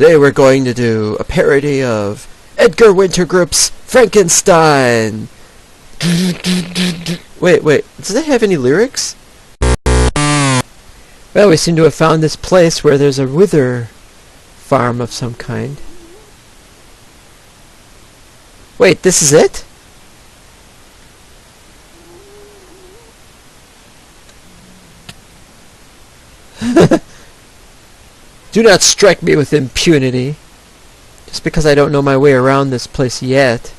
Today we're going to do a parody of Edgar Wintergroup's Frankenstein. Wait, does that have any lyrics? Well, we seem to have found this place where there's a Whither farm of some kind. Wait, this is it? Do not strike me with impunity, just because I don't know my way around this place yet.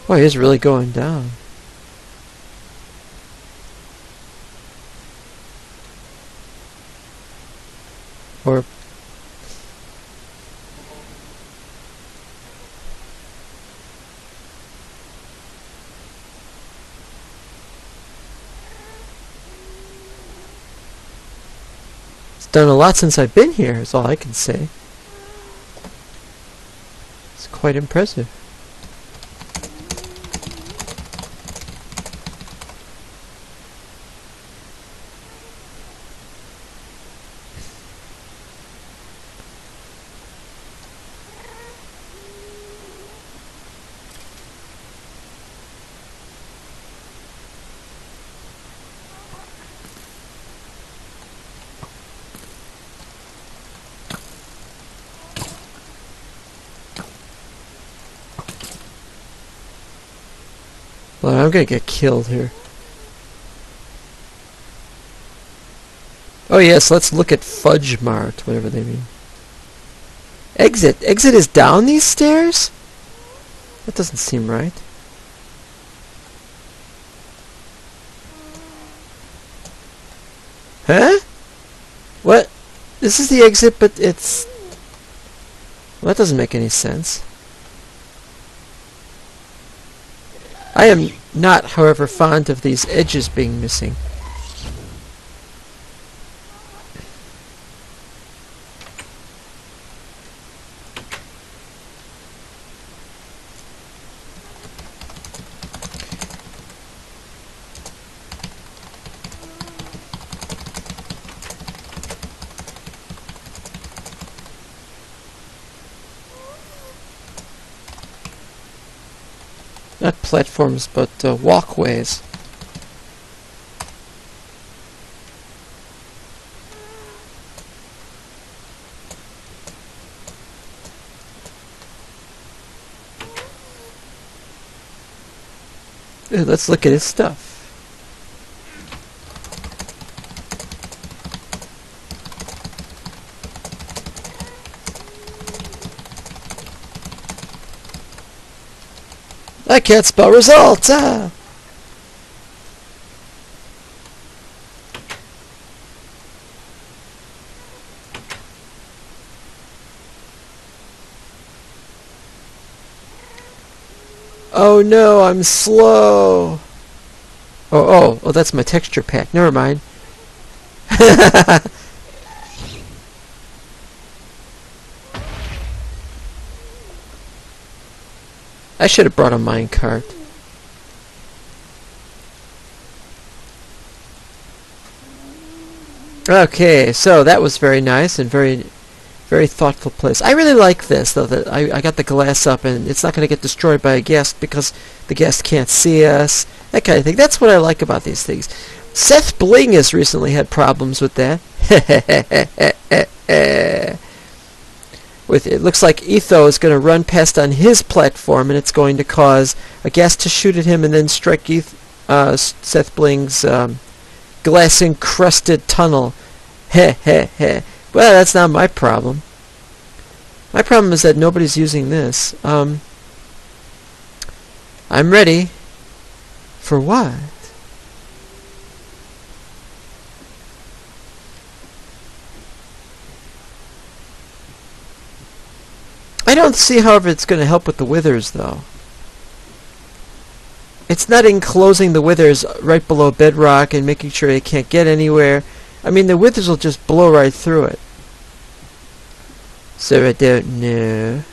Boy, it is really going down. Or it's done a lot since I've been here, is all I can say. It's quite impressive. Well, I'm gonna get killed here. Oh yes, let's look at Fudge Mart, whatever they mean. Exit. Exit is down these stairs? That doesn't seem right. Huh? What? This is the exit, but it's... Well, that doesn't make any sense. I am not, however, fond of these edges being missing. Not platforms, but walkways. Ooh, let's look at his stuff. I can't spell results! Ah! Oh no, I'm slow! Oh, that's my texture pack. Never mind. I should have brought a minecart. Okay, so that was very nice and very thoughtful place. I really like this, though, that I got the glass up and it's not going to get destroyed by a guest because the guest can't see us. That kind of thing. That's what I like about these things. Seth Bling has recently had problems with that. It looks like Etho is going to run past on his platform, and it's going to cause a guest to shoot at him and then strike Seth Bling's glass-encrusted tunnel. Well, that's not my problem. My problem is that nobody's using this. I'm ready. For what? I don't see, however, it's going to help with the withers, though. It's not enclosing the withers right below bedrock and making sure they can't get anywhere. I mean, the withers will just blow right through it. So I don't know.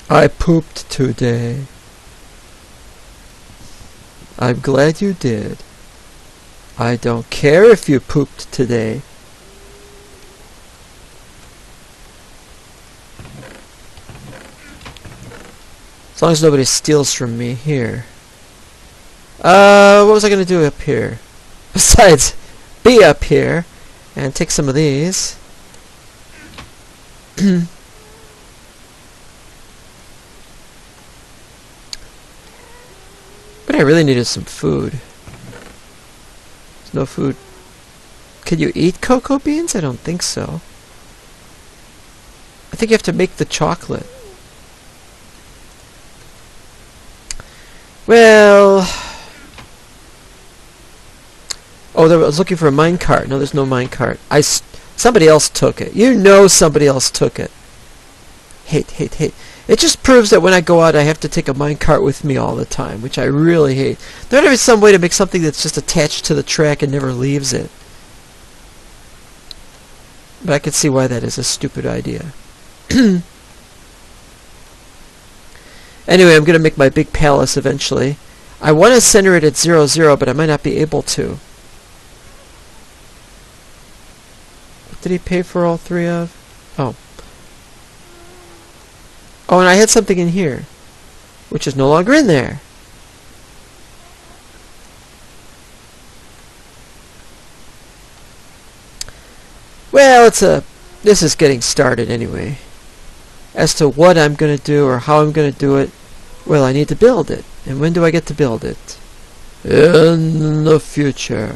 I pooped today. I'm glad you did. I don't care if you pooped today. As long as nobody steals from me here. What was I going to do up here? Besides, be up here and take some of these. What I really need is some food. There's no food. Can you eat cocoa beans? I don't think so. I think you have to make the chocolate. Well... Oh, I was looking for a minecart. No, there's no minecart. Somebody else took it. You know somebody else took it. Hate. It just proves that when I go out, I have to take a minecart with me all the time, which I really hate. There ought to be some way to make something that's just attached to the track and never leaves it. But I can see why that is a stupid idea. Anyway, I'm going to make my big palace eventually. I want to center it at 0, 0, but I might not be able to. What did he pay for all three of? Oh. Oh, and I had something in here, which is no longer in there. Well, this is getting started anyway. As to what I'm going to do or how I'm going to do it, well, I need to build it. And when do I get to build it? In the future.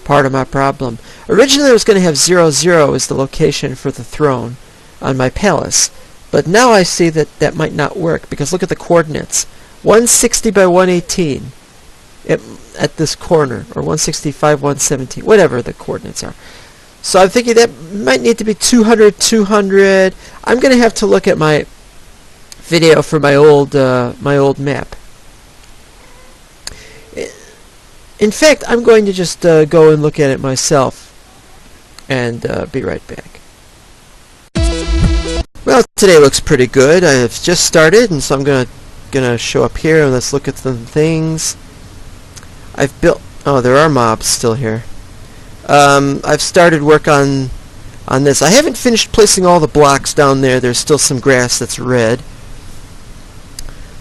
Part of my problem. Originally I was going to have 0, 0 as the location for the throne on my palace. But now I see that that might not work, because look at the coordinates. 160 by 118 at this corner, or 165, 117, whatever the coordinates are. So I'm thinking that might need to be 200, 200. I'm going to have to look at my video for my old map. In fact, I'm going to just go and look at it myself and be right back. Well, today looks pretty good. I've just started, and so I'm gonna show up here and let's look at some things. I've built. Oh, there are mobs still here. I've started work on this. I haven't finished placing all the blocks down there. There's still some grass that's red,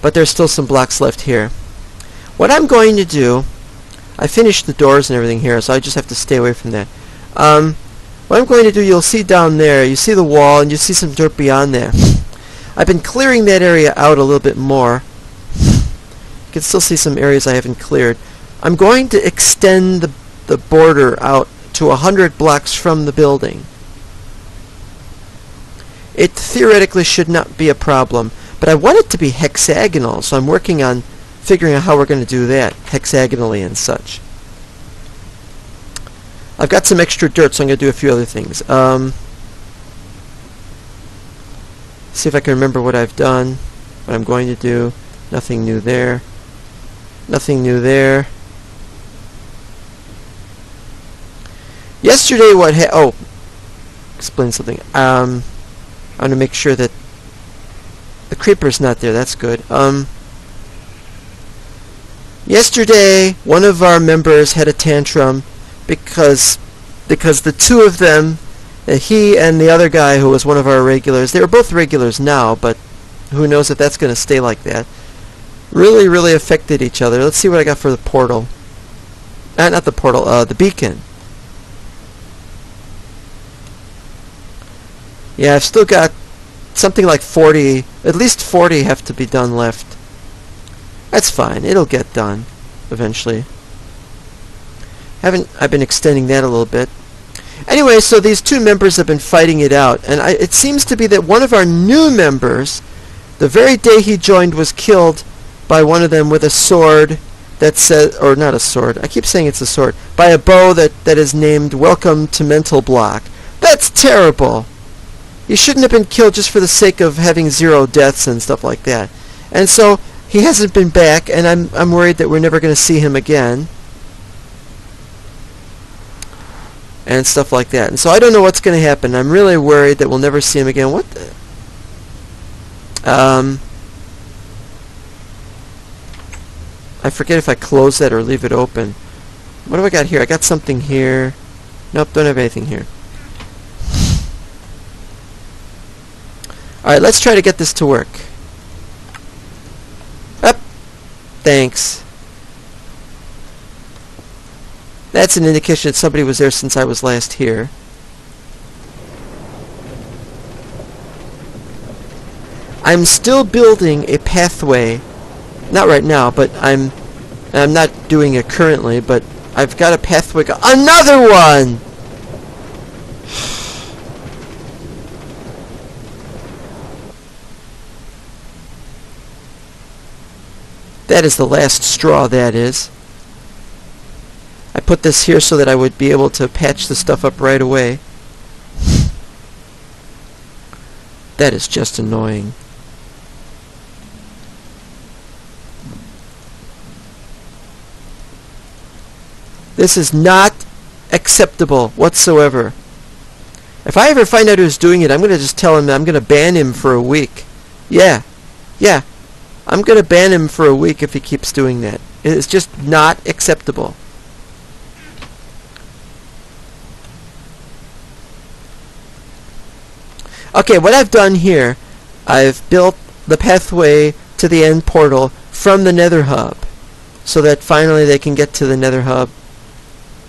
but there's still some blocks left here. What I'm going to do, I finished the doors and everything here, so I just have to stay away from that. What I'm going to do, you'll see down there, you see the wall, and you see some dirt beyond there. I've been clearing that area out a little bit more. You can still see some areas I haven't cleared. I'm going to extend the border out to 100 blocks from the building. It theoretically should not be a problem, but I want it to be hexagonal, so I'm working on figuring out how we're going to do that hexagonally and such. I've got some extra dirt, so I'm going to do a few other things. See if I can remember what I've done, what I'm going to do. Nothing new there. Nothing new there. Yesterday, explain something. I want to make sure that the creeper's not there. That's good. Yesterday, one of our members had a tantrum because the two of them, he and the other guy who was one of our regulars, they were both regulars now, but who knows if that's going to stay like that, really affected each other. Let's see what I got for the portal. Not the portal, the beacon. Yeah, I've still got something like 40, at least 40 have to be done left. That's fine, it'll get done eventually. I've been extending that a little bit. Anyway, so these two members have been fighting it out, and it seems to be that one of our new members, the very day he joined, was killed by one of them with a sword that says, or not a sword, I keep saying it's a sword, by a bow that is named Welcome to Mental Block. That's terrible. You shouldn't have been killed just for the sake of having 0 deaths and stuff like that. And so he hasn't been back, and I'm worried that we're never going to see him again. And stuff like that. And so I don't know what's going to happen. I'm really worried that we'll never see him again. What the... I forget if I close that or leave it open. What do I got here? I got something here. Nope, don't have anything here. Alright, let's try to get this to work. Up. Thanks. That's an indication that somebody was there since I was last here. I'm still building a pathway. Not right now, but I'm not doing it currently, but I've got a pathway. Another one! That is the last straw, that is. I put this here so that I would be able to patch the stuff up right away. That is just annoying. This is not acceptable whatsoever. If I ever find out who's doing it, I'm going to just tell him that I'm going to ban him for a week. Yeah. I'm going to ban him for a week if he keeps doing that. It's just not acceptable. Okay, what I've done here, I've built the pathway to the end portal from the Nether Hub, so that finally they can get to the Nether Hub.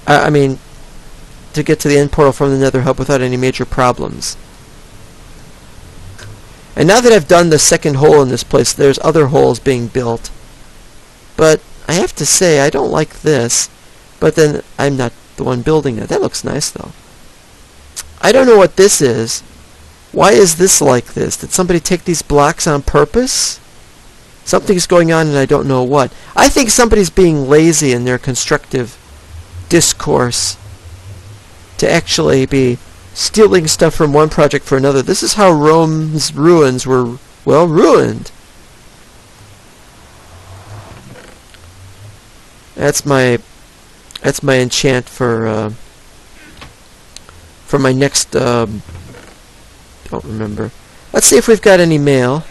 To get to the end portal from the Nether Hub without any major problems. And now that I've done the second hole in this place, there's other holes being built. But I have to say, I don't like this. But then I'm not the one building it. That looks nice, though. I don't know what this is. Why is this like this? Did somebody take these blocks on purpose? Something's going on and I don't know what. I think somebody's being lazy in their constructive discourse to actually be stealing stuff from one project for another. This is how Rome's ruins were, well, ruined. That's my enchant for my next don't remember. Let's see if we've got any mail.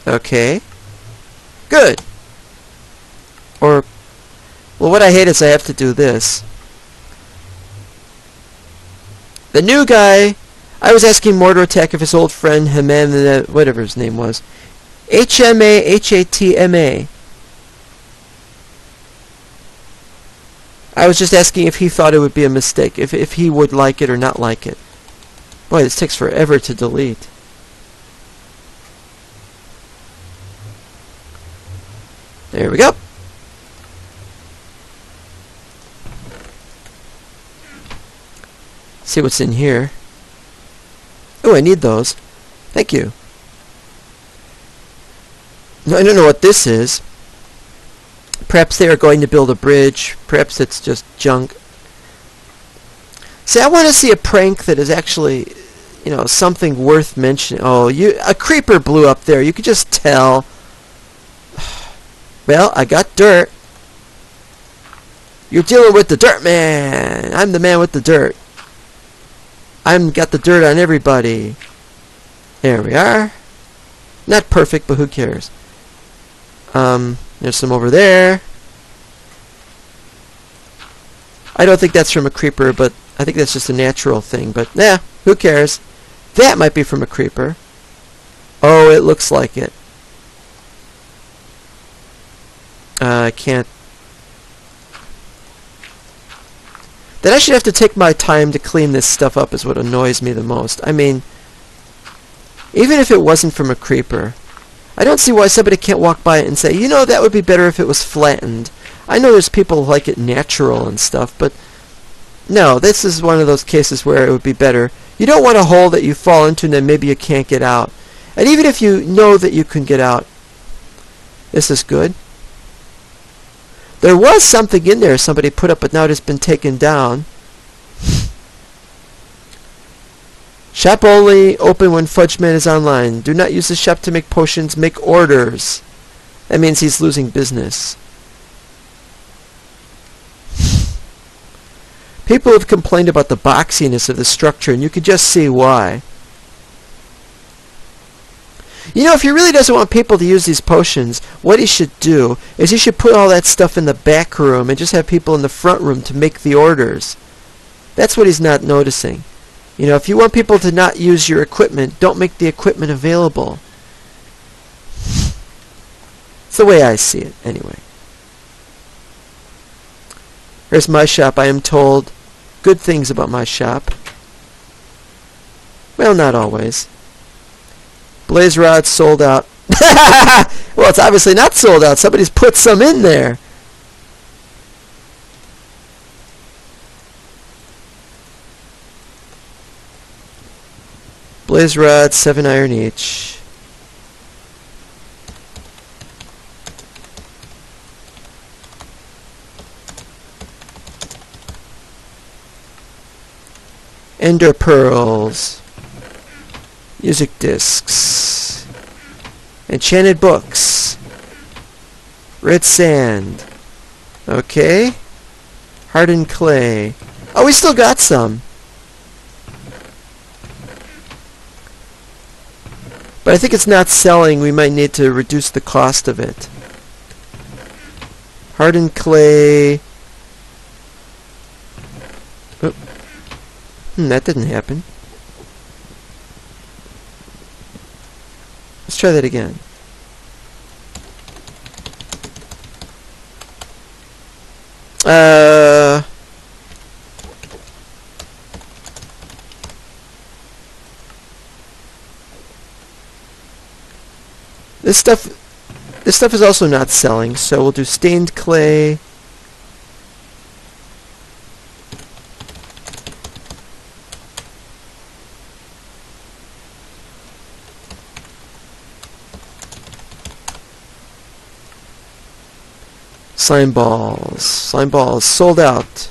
Okay. Good. Or, well, what I hate is I have to do this. The new guy, I was asking Mortar Attack if his old friend Hamam, whatever his name was, Hatma. I was just asking if he thought it would be a mistake, if he would like it or not like it. Boy, this takes forever to delete. There we go. See what's in here. Oh, I need those. Thank you. I don't know what this is. Perhaps they are going to build a bridge. Perhaps it's just junk. See, I want to see a prank that is actually, you know, something worth mentioning. Oh, a creeper blew up there. You could just tell. Well, I got dirt. You're dealing with the dirt man. I'm the man with the dirt. I'm got the dirt on everybody. There we are. Not perfect, but who cares? There's some over there. I don't think that's from a creeper, but I think that's just a natural thing. But, nah, who cares? That might be from a creeper. Oh, it looks like it. I can't. That I should have to take my time to clean this stuff up is what annoys me the most. I mean, Even if it wasn't from a creeper. I don't see why somebody can't walk by it and say, you know, that would be better if it was flattened. I know there's people who like it natural and stuff, but no, this is one of those cases where it would be better. You don't want a hole that you fall into and then maybe you can't get out. And even if you know that you can get out, this is good. There was something in there somebody put up, but now it has been taken down. Shop only, open when Fudgeman is online. Do not use the shop to make potions, make orders. That means he's losing business. People have complained about the boxiness of the structure, and you can just see why. You know, if he really doesn't want people to use these potions, what he should do is he should put all that stuff in the back room and just have people in the front room to make the orders. That's what he's not noticing. You know, if you want people to not use your equipment, don't make the equipment available. It's the way I see it, anyway. Here's my shop. I am told good things about my shop. Well, not always. Blaze rods sold out. Well, it's obviously not sold out. Somebody's put some in there. Blaze rods, 7 iron each. Ender pearls. Music discs. Enchanted books. Red sand. Okay. Hardened clay. Oh, we still got some. But I think it's not selling. We might need to reduce the cost of it. Hardened clay. Oh. That didn't happen. Let's try that again. This stuff is also not selling, so we'll do stained clay. Slime balls. Slime balls sold out.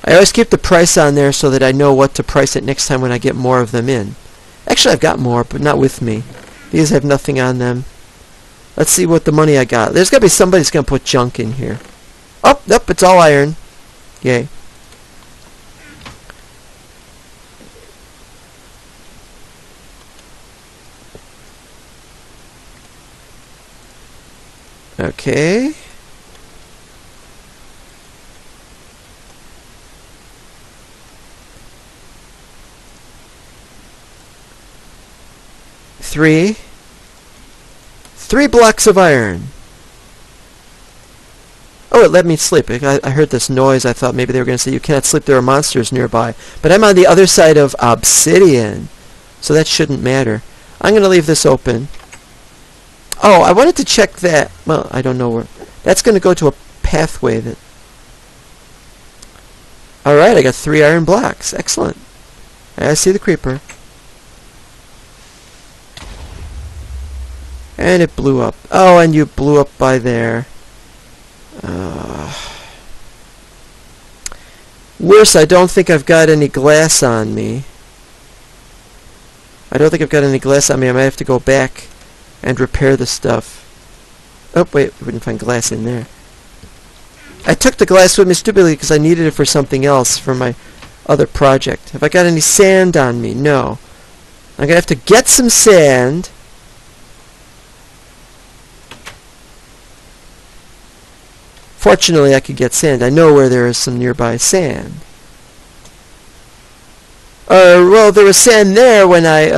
I always keep the price on there so that I know what to price it next time when I get more of them in. Actually, I've got more, but not with me. These have nothing on them. Let's see what the money I got. There's got to be somebody that's going to put junk in here. Oh, nope, it's all iron. Yay. Okay. Three blocks of iron. Oh, it let me sleep. I heard this noise. I thought maybe they were going to say, you cannot sleep, there are monsters nearby. But I'm on the other side of obsidian, so that shouldn't matter. I'm going to leave this open. Oh, I wanted to check that. Well, I don't know where. That's going to go to a pathway that... Alright, I got 3 iron blocks. Excellent. I see the creeper. And it blew up. Oh, and you blew up by there. Worse, I don't think I've got any glass on me. I might have to go back and repair the stuff. Oh, wait, we didn't find glass in there. I took the glass with me stupidly because I needed it for something else, for my other project. Have I got any sand on me? No. I'm going to have to get some sand. Fortunately, I could get sand. I know where there is some nearby sand. Well, there was sand there when I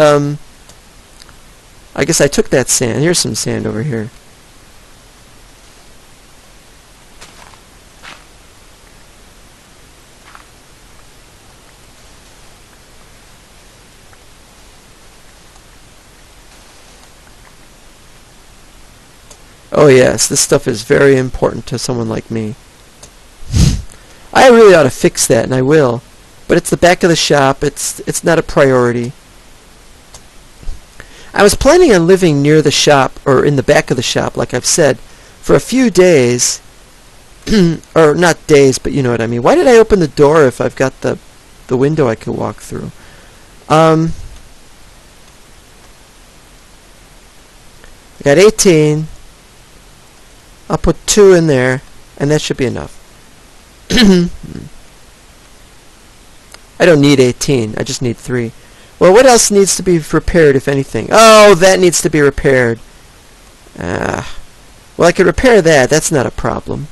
I guess I took that sand. Here's some sand over here. Oh yes, this stuff is very important to someone like me. I really ought to fix that, and I will. But it's the back of the shop. It's not a priority. I was planning on living near the shop, or in the back of the shop, like I've said, for a few days. Or not days, but you know what I mean. Why did I open the door if I've got the window I could walk through? I got 18. I'll put 2 in there, and that should be enough. I don't need 18. I just need 3. Well, what else needs to be repaired, if anything? Oh, that needs to be repaired. Well, I could repair that. That's not a problem.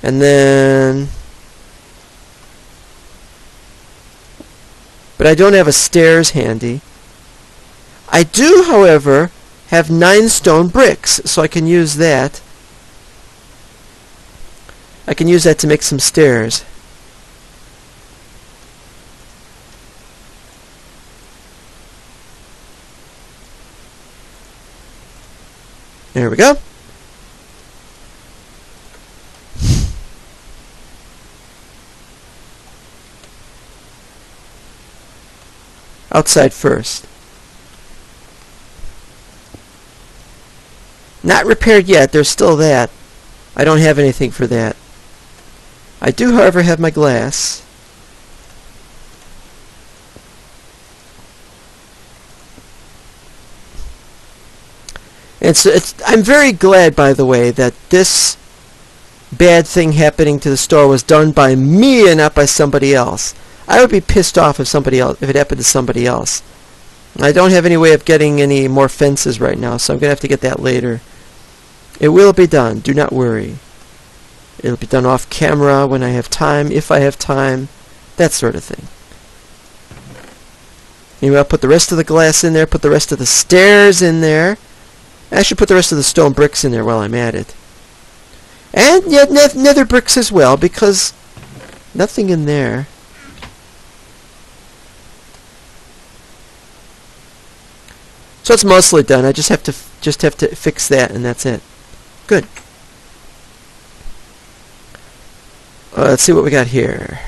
And then... But I don't have a stairs handy. I do, however, have 9 stone bricks, so I can use that. I can use that to make some stairs. There we go. Outside first. Not repaired yet. There's still that. I don't have anything for that. I do, however, have my glass. And so I'm very glad, by the way, that this bad thing happening to the store was done by me and not by somebody else. I would be pissed off if it happened to somebody else. I don't have any way of getting any more fences right now, so I'm going to have to get that later. It will be done. Do not worry. It'll be done off camera when I have time, if I have time, that sort of thing. Anyway, I'll put the rest of the glass in there, put the rest of the stairs in there. I should put the rest of the stone bricks in there while I'm at it. And yeah, nether bricks as well, because nothing in there. So it's mostly done. I just have to fix that, and that's it. Good. Let's see what we got here.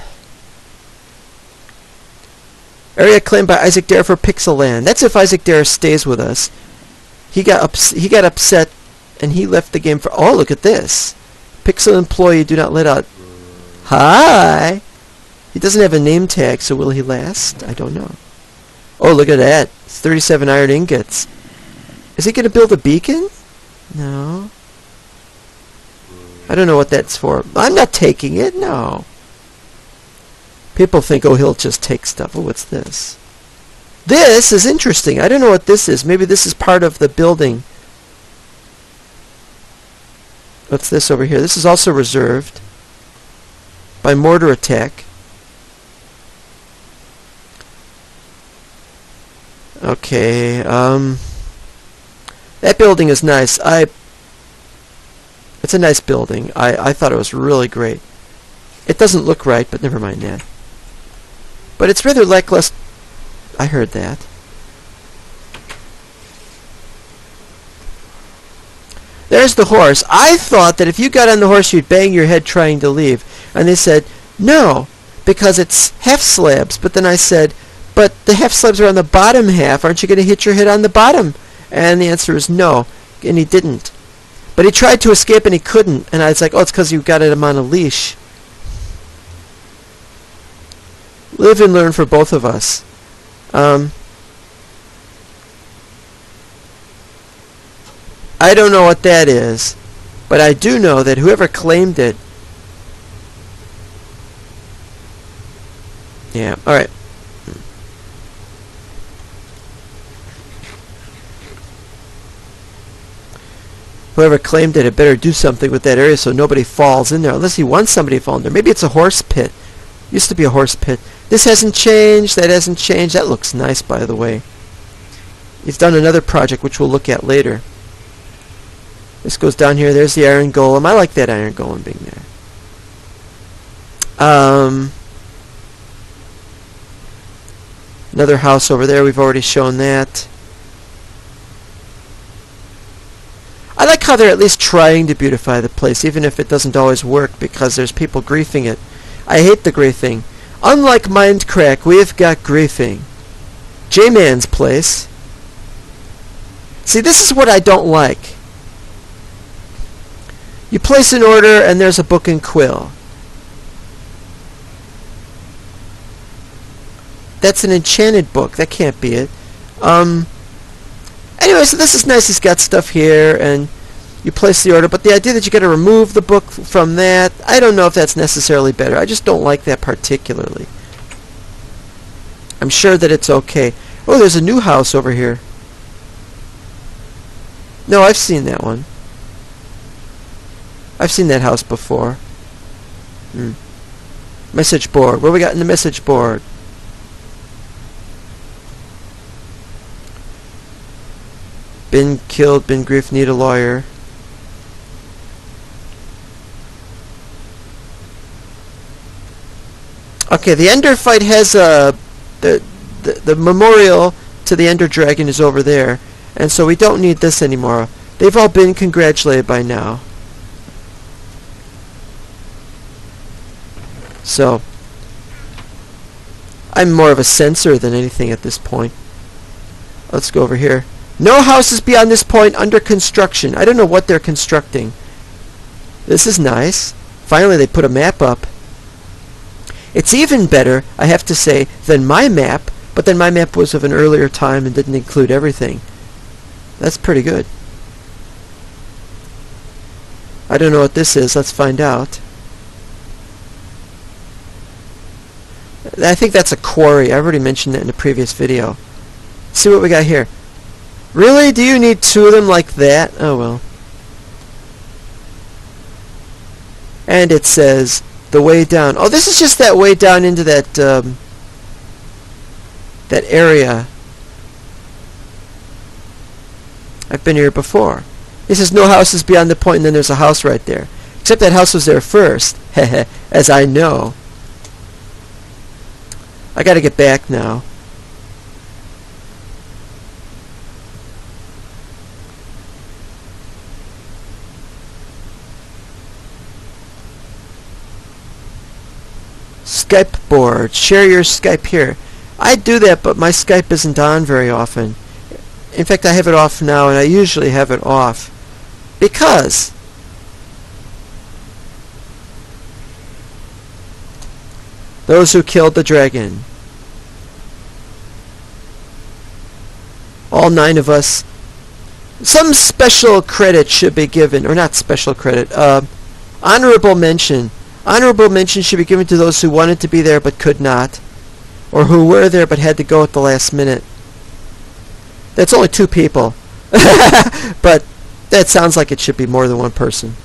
Area claimed by Isaac Dare for Pixel-Land. That's if Isaac Dare stays with us. He got upset, and he left the game for... Oh, look at this. Pixel employee, do not let out... Hi! He doesn't have a name tag, so will he last? I don't know. Oh, look at that. It's 37 iron ingots. Is he going to build a beacon? No. I don't know what that's for. I'm not taking it, no. People think, oh, he'll just take stuff. Oh, what's this? This is interesting. I don't know what this is. Maybe this is part of the building. What's this over here? This is also reserved by mortar attack. Okay, that building is nice. It's a nice building. I thought it was really great. It doesn't look right, but never mind that. But it's rather lackluster. I heard that. There's the horse. I thought that if you got on the horse, you'd bang your head trying to leave. And they said, no, because it's half slabs. But then I said, but the half slabs are on the bottom half. Aren't you going to hit your head on the bottom? And the answer is no. And he didn't. But he tried to escape and he couldn't. And I was like, oh, it's because you got him on a leash. Live and learn for both of us. I don't know what that is. But I do know that whoever claimed it... Yeah, alright. Whoever claimed it had better do something with that area so nobody falls in there. Unless he wants somebody to fall in there. Maybe it's a horse pit. Used to be a horse pit. This hasn't changed. That hasn't changed. That looks nice, by the way. He's done another project, which we'll look at later. This goes down here. There's the iron golem. I like that iron golem being there. Another house over there. We've already shown that. I like how they're at least trying to beautify the place, even if it doesn't always work, because there's people griefing it. I hate the griefing. Unlike Mindcrack, we've got griefing. J-Man's place. See, this is what I don't like. You place an order, and there's a book and quill. That's an enchanted book. That can't be it. Anyway, so this is nice. He's got stuff here, and you place the order. But the idea that you got to remove the book from that, I don't know if that's necessarily better. I just don't like that particularly. I'm sure that it's okay. Oh, there's a new house over here. No, I've seen that one. I've seen that house before. Message board. What do we got in the message board? Been killed, been grief, need a lawyer. Okay, the Ender fight has the memorial to the Ender Dragon is over there, and so we don't need this anymore. They've all been congratulated by now. So, I'm more of a censor than anything at this point. Let's go over here. No houses beyond this point under construction. I don't know what they're constructing. This is nice. Finally, they put a map up. It's even better, I have to say, than my map, but then my map was of an earlier time and didn't include everything. That's pretty good. I don't know what this is. Let's find out. I think that's a quarry. I already mentioned that in a previous video. See what we got here. Really? Do you need two of them like that? Oh well. And it says the way down. Oh, this is just that way down into that that area. I've been here before. It says no houses beyond the point, and then there's a house right there. Except that house was there first, as I know. I gotta get back now. Skype board. Share your Skype here. I do that, but my Skype isn't on very often. In fact, I have it off now, and I usually have it off because those who killed the dragon. All 9 of us. Some special credit should be given, or not special credit, honorable mention. Honorable mention should be given to those who wanted to be there but could not, or who were there but had to go at the last minute. That's only 2 people, but that sounds like it should be more than 1 person.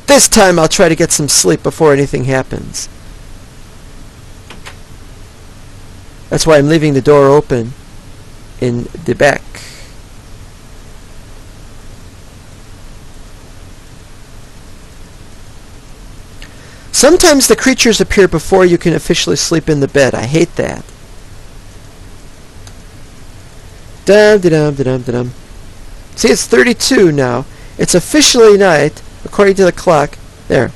This time I'll try to get some sleep before anything happens. That's why I'm leaving the door open in the back. Sometimes the creatures appear before you can officially sleep in the bed. I hate that. Dum-de-dum-de-dum-de-dum. See, it's 32 now. It's officially night, according to the clock. There.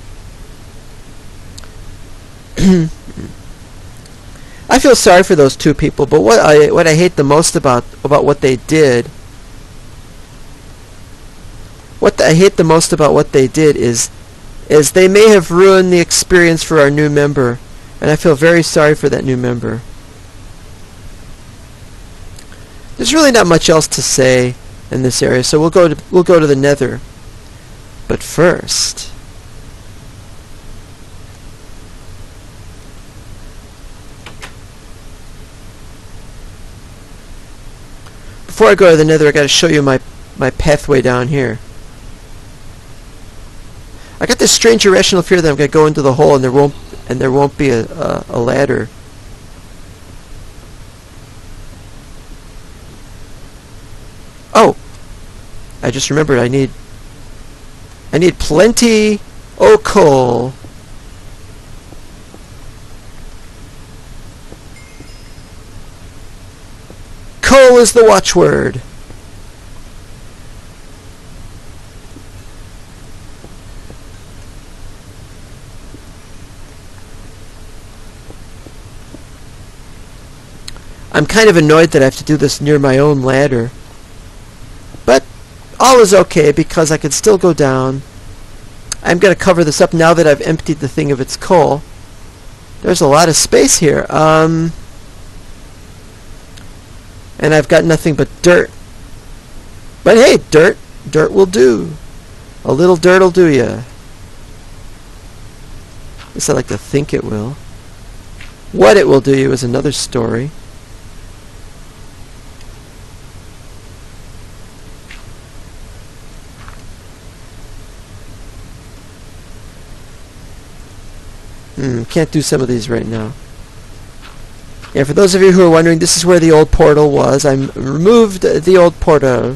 I feel sorry for those 2 people, but what I hate the most about what they did, is they may have ruined the experience for our new member, and I feel very sorry for that new member. There's really not much else to say in this area, so we'll go to the Nether. But first, before I go to the nether, I got to show you my pathway down here. I got this strange irrational fear that I'm going to go into the hole and there won't be a ladder. Oh, I just remembered I need plenty of coal. Coal is the watchword. I'm kind of annoyed that I have to do this near my own ladder. But all is okay because I can still go down. I'm going to cover this up now that I've emptied the thing of its coal. There's a lot of space here. And I've got nothing but dirt. But hey, dirt will do. A little dirt will do ya. At least I like to think it will. What it will do you is another story. Can't do some of these right now. Yeah, for those of you who are wondering, this is where the old portal was. I removed the old portal.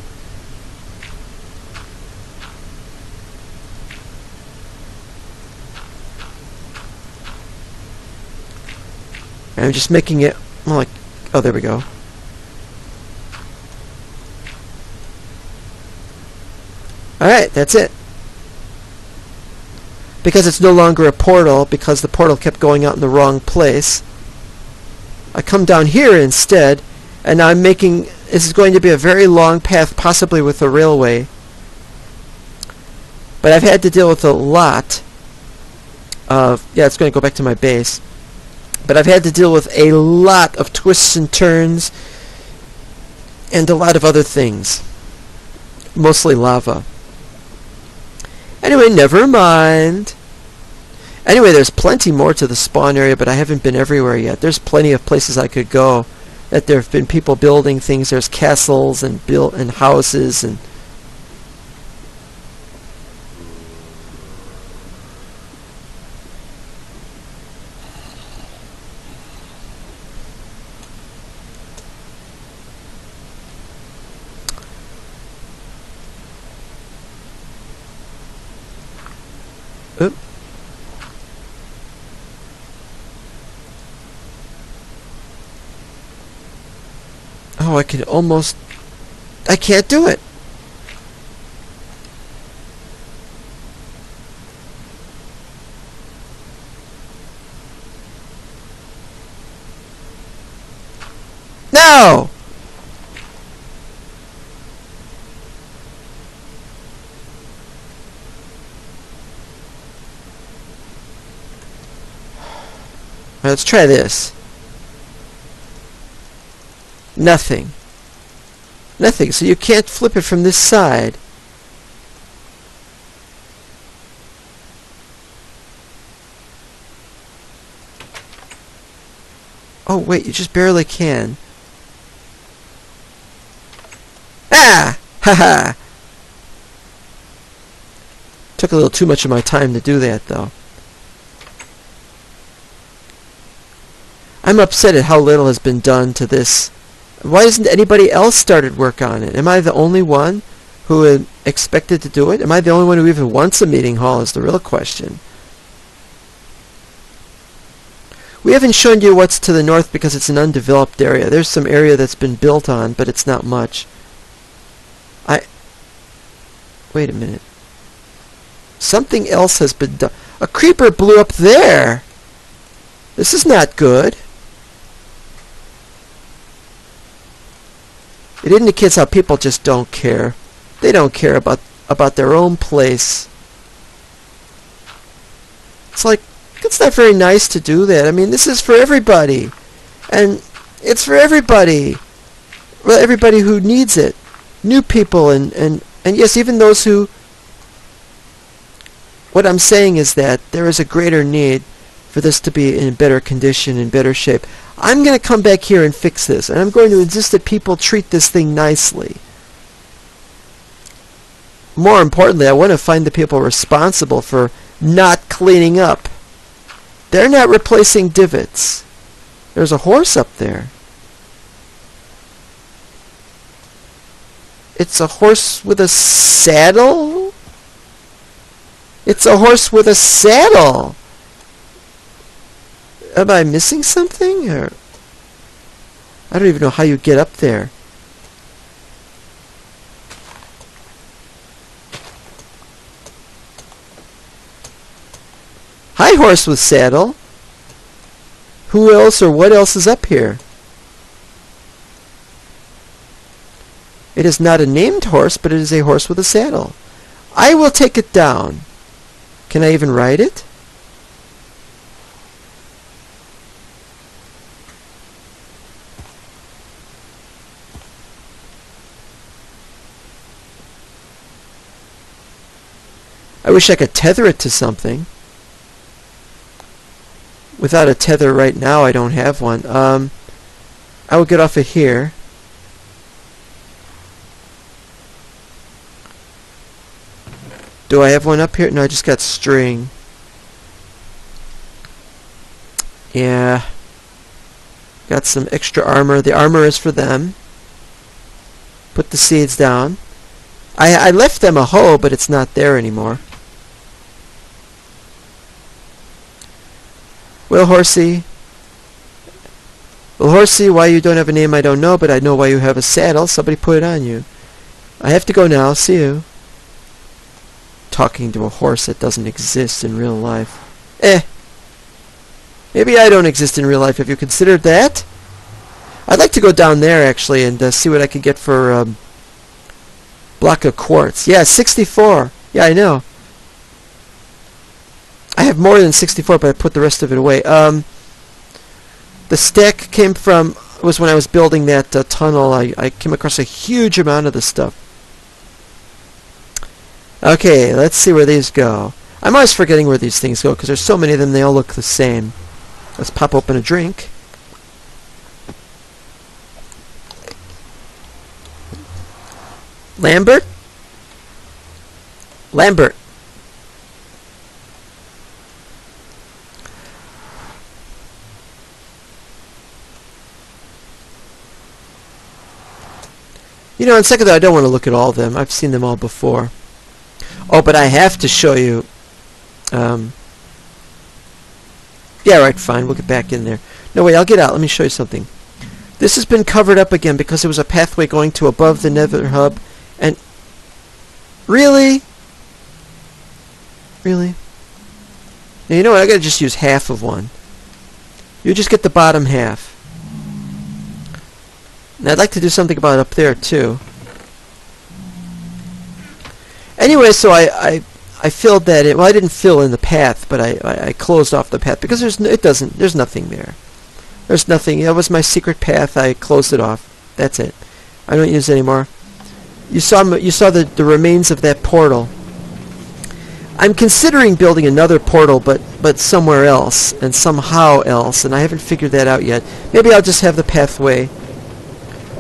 I'm just making it more like... Oh, there we go. Alright, that's it. Because it's no longer a portal, because the portal kept going out in the wrong place, I come down here instead, and now I'm making... This is going to be a very long path, possibly with a railway. But I've had to deal with a lot of... Yeah, it's going to go back to my base. But I've had to deal with a lot of twists and turns, and a lot of other things. Mostly lava. Anyway, never mind. Anyway, there's plenty more to the spawn area, but I haven't been everywhere yet. There's plenty of places I could go. That there have been people building things. There's castles and houses and... Oop. Oh, I could almost... I can't do it! No! Let's try this. Nothing. Nothing. So you can't flip it from this side. Oh, wait. You just barely can. Ah! Haha! Took a little too much of my time to do that, though. I'm upset at how little has been done to this. Why hasn't anybody else started work on it? Am I the only one who had expected to do it? Am I the only one who even wants a meeting hall is the real question. We haven't shown you what's to the north because it's an undeveloped area. There's some area that's been built on, but it's not much. Wait a minute. Something else has been done. A creeper blew up there! This is not good. It indicates how people just don't care. They don't care about their own place. It's like, it's not very nice to do that. I mean, this is for everybody. And it's for everybody. Well, everybody who needs it. New people and yes, even those who... What I'm saying is that there is a greater need for this to be in better condition, in better shape. I'm going to come back here and fix this, and I'm going to insist that people treat this thing nicely. More importantly, I want to find the people responsible for not cleaning up. They're not replacing divots. There's a horse up there. It's a horse with a saddle? It's a horse with a saddle! Am I missing something? Or I don't even know how you get up there. Hi, horse with saddle. Who else or what else is up here? It is not a named horse, but it is a horse with a saddle. I will take it down. Can I even ride it? I wish I could tether it to something. Without a tether right now, I don't have one. I will get off of here. Do I have one up here? No, I just got string. Yeah. Got some extra armor. The armor is for them. Put the seeds down. I left them a hoe, but it's not there anymore. Well, horsey. Well, horsey, why you don't have a name I don't know, but I know why you have a saddle. Somebody put it on you. I have to go now. See you. Talking to a horse that doesn't exist in real life. Maybe I don't exist in real life. Have you considered that? I'd like to go down there, actually, and see what I can get for block of quartz. Yeah, 64. Yeah, I know. I have more than 64, but I put the rest of it away. The stack came from, was when I was building that tunnel. I came across a huge amount of this stuff. Okay, let's see where these go. I'm always forgetting where these things go, because there's so many of them, they all look the same. Let's pop open a drink. Lambert? Lambert. You know, on second thought, I don't want to look at all of them. I've seen them all before. Oh, but I have to show you. Yeah, right, fine. We'll get back in there. No, wait, I'll get out. Let me show you something. This has been covered up again because there was a pathway going to above the nether hub. And... Really? Really? Now, you know what? I gotta just use half of one. You just get the bottom half. And I'd like to do something about it up there, too. Anyway, so I filled that in. Well, I didn't fill in the path, but I closed off the path because there's nothing there. There's nothing. That was my secret path. I closed it off. That's it. I don't use it anymore. You saw the remains of that portal. I'm considering building another portal, but somewhere else and somehow else, and I haven't figured that out yet. Maybe I'll just have the pathway.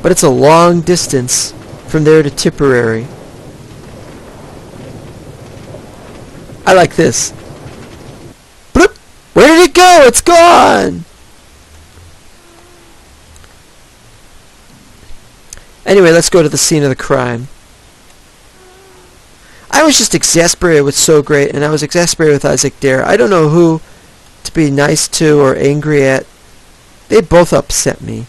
But it's a long distance from there to Tipperary. I like this. Bloop! Where did it go? It's gone! Anyway, let's go to the scene of the crime. I was just exasperated with So Great, and I was exasperated with Isaac Dare. I don't know who to be nice to or angry at. They both upset me.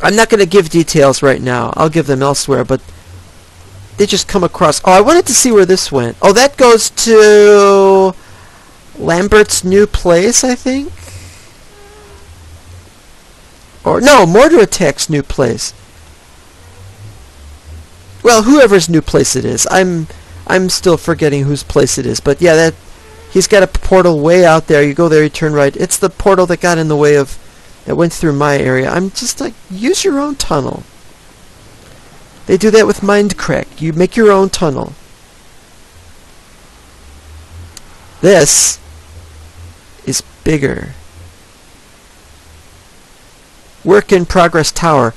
I'm not going to give details right now. I'll give them elsewhere, but they just come across... Oh, I wanted to see where this went. Oh, that goes to Lambert's new place, I think? Or, no, Mortar Attack's new place. Well, whoever's new place it is. I'm still forgetting whose place it is. But yeah, he's got a portal way out there. You go there, you turn right. It's the portal that got in the way of... that went through my area. I'm just like, use your own tunnel. They do that with Mindcrack. You make your own tunnel. This is bigger. Work in progress tower.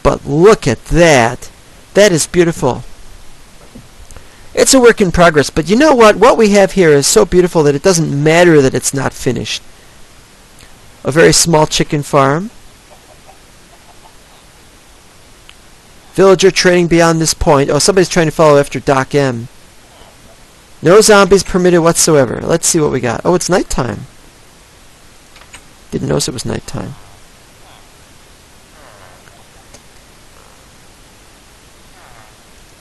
But look at that. That is beautiful. It's a work in progress, but you know what? What we have here is so beautiful that it doesn't matter that it's not finished. A very small chicken farm. Villager training beyond this point. Oh, somebody's trying to follow after Doc M. No zombies permitted whatsoever. Let's see what we got. Oh, it's nighttime. Didn't notice it was nighttime.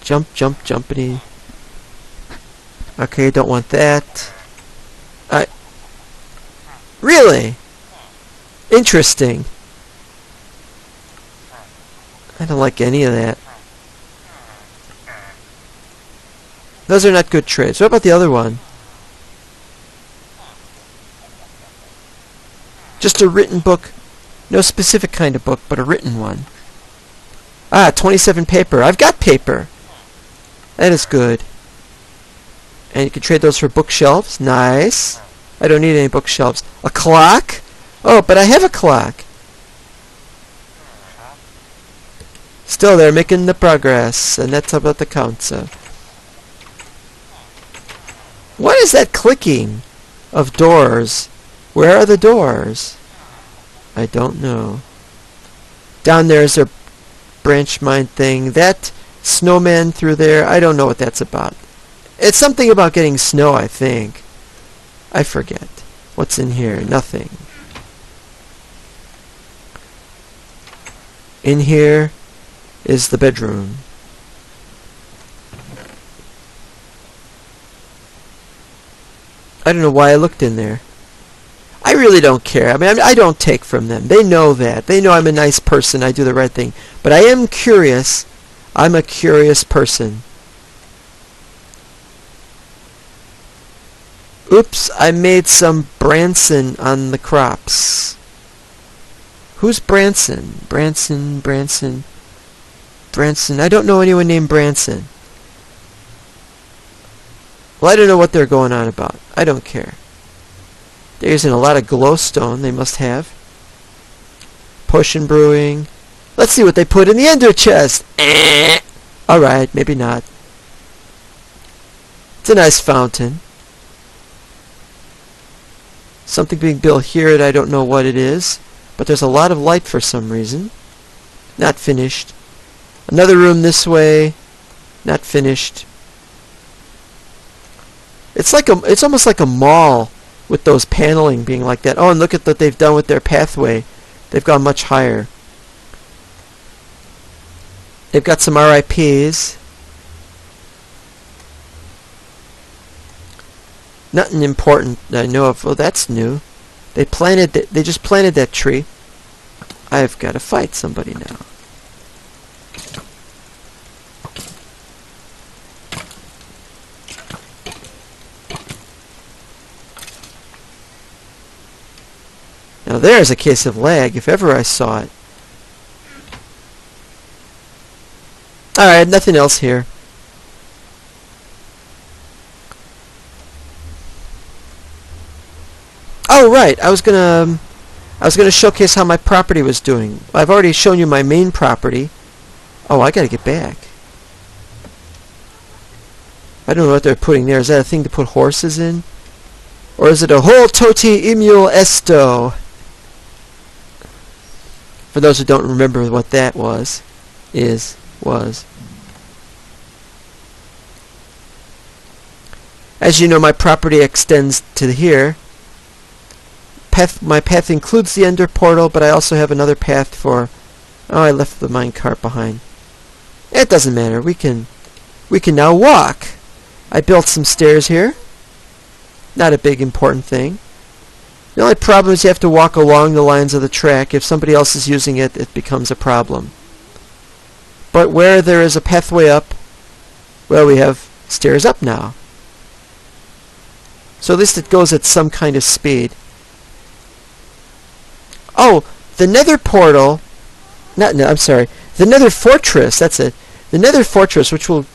Jump, jump, jumpity. Okay, don't want that. Really? Interesting. I don't like any of that. Those are not good trades. What about the other one? Just a written book. No specific kind of book, but a written one. Ah, 27 paper. I've got paper. That is good. And you can trade those for bookshelves. Nice. I don't need any bookshelves. A clock? Oh, but I have a clock. Still, they're making the progress, and that's about the count of. What is that clicking of doors? Where are the doors? I don't know. Down there is a branch mine thing. That snowman through there, I don't know what that's about. It's something about getting snow, I think. I forget. What's in here? Nothing. In here is the bedroom. I don't know why I looked in there. I really don't care. I mean, I don't take from them. They know that. They know I'm a nice person. I do the right thing. But I am curious. I'm a curious person. Oops, I made some Branson on the crops. Who's Branson? Branson. I don't know anyone named Branson. Well, I don't know what they're going on about. I don't care. They're using a lot of glowstone, they must have. Potion brewing. Let's see what they put in the ender chest. Alright, maybe not. It's a nice fountain. Something being built here and I don't know what it is. But there's a lot of light for some reason. Not finished. Another room this way. Not finished. It's almost like a mall with those paneling being like that. Oh, and look at what they've done with their pathway. They've gone much higher. They've got some RIPs. Nothing important that I know of. Oh, that's new. They just planted that tree. I've got to fight somebody now. Now there's a case of lag, if ever I saw it. Alright, nothing else here. Oh right, I was gonna showcase how my property was doing. I've already shown you my main property. Oh, I gotta get back. I don't know what they're putting there. Is that a thing to put horses in? Or is it a whole toti imul esto? For those who don't remember what that was. As you know, my property extends to here. My path includes the ender portal, but I also have another path for... Oh, I left the minecart behind. It doesn't matter. We can now walk. I built some stairs here. Not a big important thing. The only problem is you have to walk along the lines of the track. If somebody else is using it, it becomes a problem. But where there is a pathway up, well, we have stairs up now. So at least it goes at some kind of speed. Oh, the nether portal... I'm sorry. The nether fortress, that's it. The nether fortress, which will...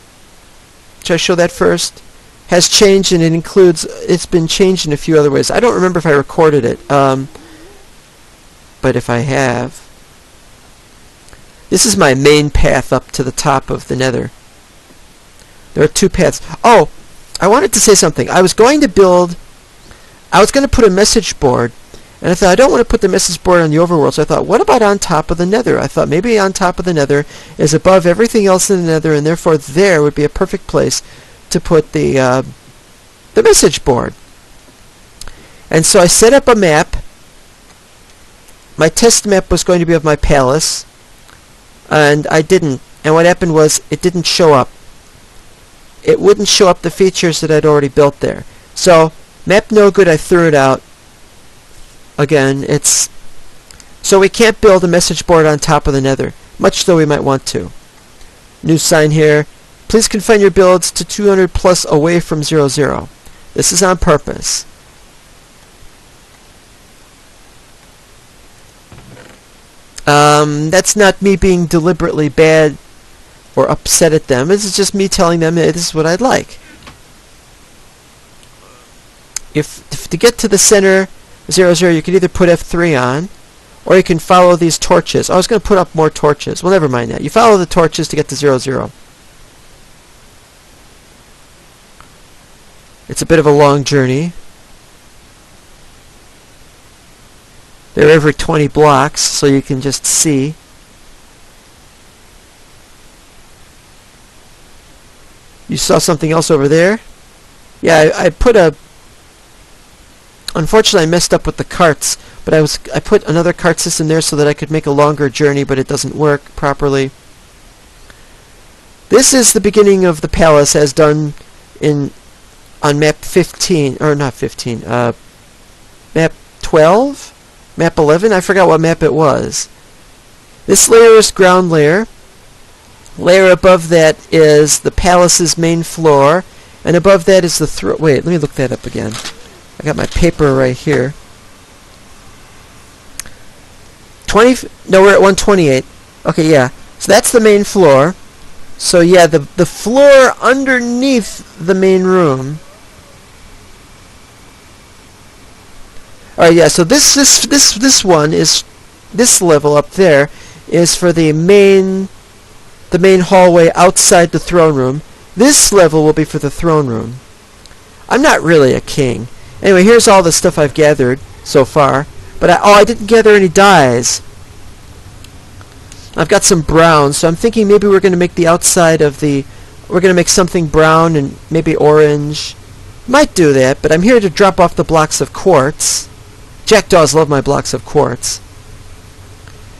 Should I show that first? has changed, and it's been changed in a few other ways. I don't remember if I recorded it, but if I have, this is my main path up to the top of the Nether. There are two paths. Oh, I wanted to say something. I was going to put a message board, and I thought I don't want to put the message board on the overworld, so I thought, what about on top of the Nether? I thought maybe on top of the Nether is above everything else in the Nether, and therefore there would be a perfect place to put the message board. And so I set up a map. My test map was going to be of my palace, and I didn't. And what happened was it didn't show up. It wouldn't show up the features that I'd already built there. So map no good, I threw it out. Again, so we can't build a message board on top of the Nether, much though we might want to. New sign here. Please confine your builds to 200 plus away from 00. This is on purpose. That's not me being deliberately bad or upset at them. This is just me telling them this is what I'd like. If to get to the center 00, you can either put F3 on, or you can follow these torches. I was going to put up more torches. Well, never mind that. You follow the torches to get to 00. It's a bit of a long journey. They're every 20 blocks, so you can just see. You saw something else over there? Yeah, I put a... Unfortunately, I messed up with the carts, but I put another cart system there so that I could make a longer journey, but it doesn't work properly. This is the beginning of the palace as done on map 15, or not 15, map 12? Map 11? I forgot what map it was. This layer is ground layer. Layer above that is the palace's main floor, and above that is the throne. Wait, let me look that up again. I got my paper right here. No, we're at 128. Okay, yeah. So that's the main floor. So yeah, the floor underneath the main room. Alright, yeah, so this one is, this level up there is for the main hallway outside the throne room. This level will be for the throne room. I'm not really a king. Anyway, here's all the stuff I've gathered so far. But I didn't gather any dyes. I've got some brown, so I'm thinking maybe we're going to make the outside of the... We're going to make something brown and maybe orange. Might do that, but I'm here to drop off the blocks of quartz. Jackdaws love my blocks of quartz.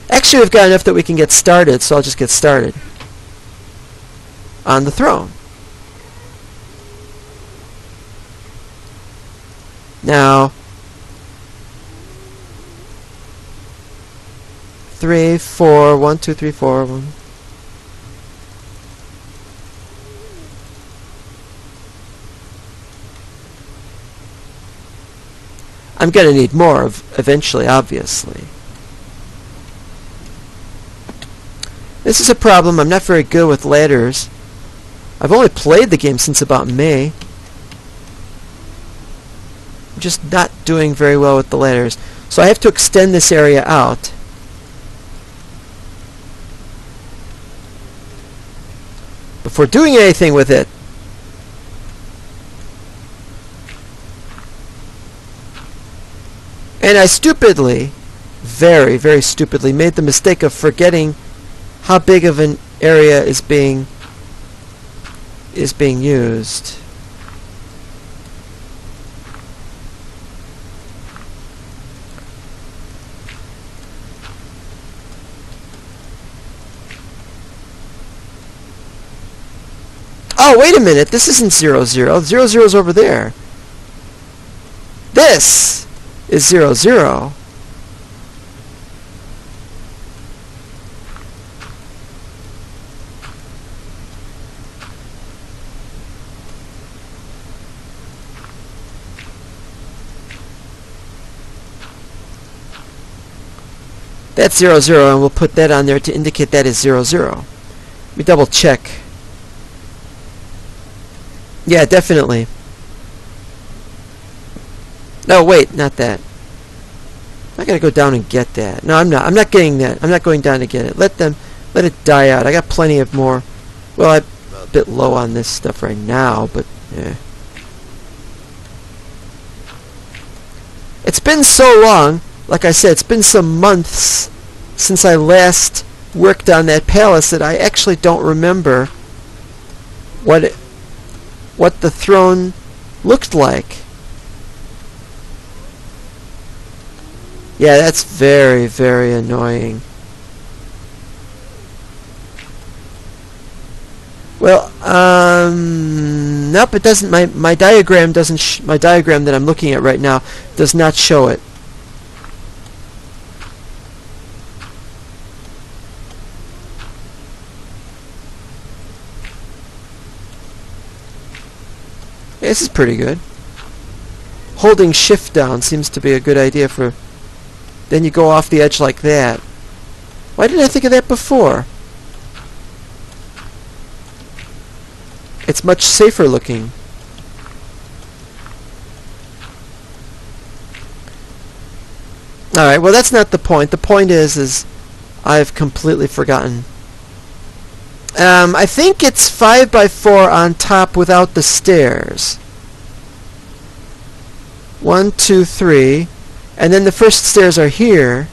Actually, we've got enough that we can get started, so I'll just get started. On the throne. Now... 3, 4, 1, 2, 3, 4, 1. I'm going to need more eventually, obviously. This is a problem. I'm not very good with ladders. I've only played the game since about May. I'm just not doing very well with the ladders. So I have to extend this area out. Before doing anything with it. And I stupidly, very, very stupidly, made the mistake of forgetting how big of an area is being used. Oh, wait a minute. This isn't 00. 00 is over there. This is 00. That's 00, and we'll put that on there to indicate that is 00. Let me double check. Yeah, definitely. No, wait, not that. I gotta go down and get that. No, I'm not. I'm not getting that. I'm not going down to get it. Let it die out. I got plenty of more. Well, I'm a bit low on this stuff right now, but yeah. It's been so long. Like I said, it's been some months since I last worked on that palace that I actually don't remember what the throne looked like. Yeah, that's very, very annoying. Well, nope, it doesn't. My diagram doesn't. My diagram that I'm looking at right now does not show it. Yeah, this is pretty good. Holding shift down seems to be a good idea for. Then you go off the edge like that. Why didn't I think of that before? It's much safer looking. Alright, well that's not the point. The point is I've completely forgotten. I think it's 5 by 4 on top without the stairs. 1, 2, 3. And then the first stairs are here.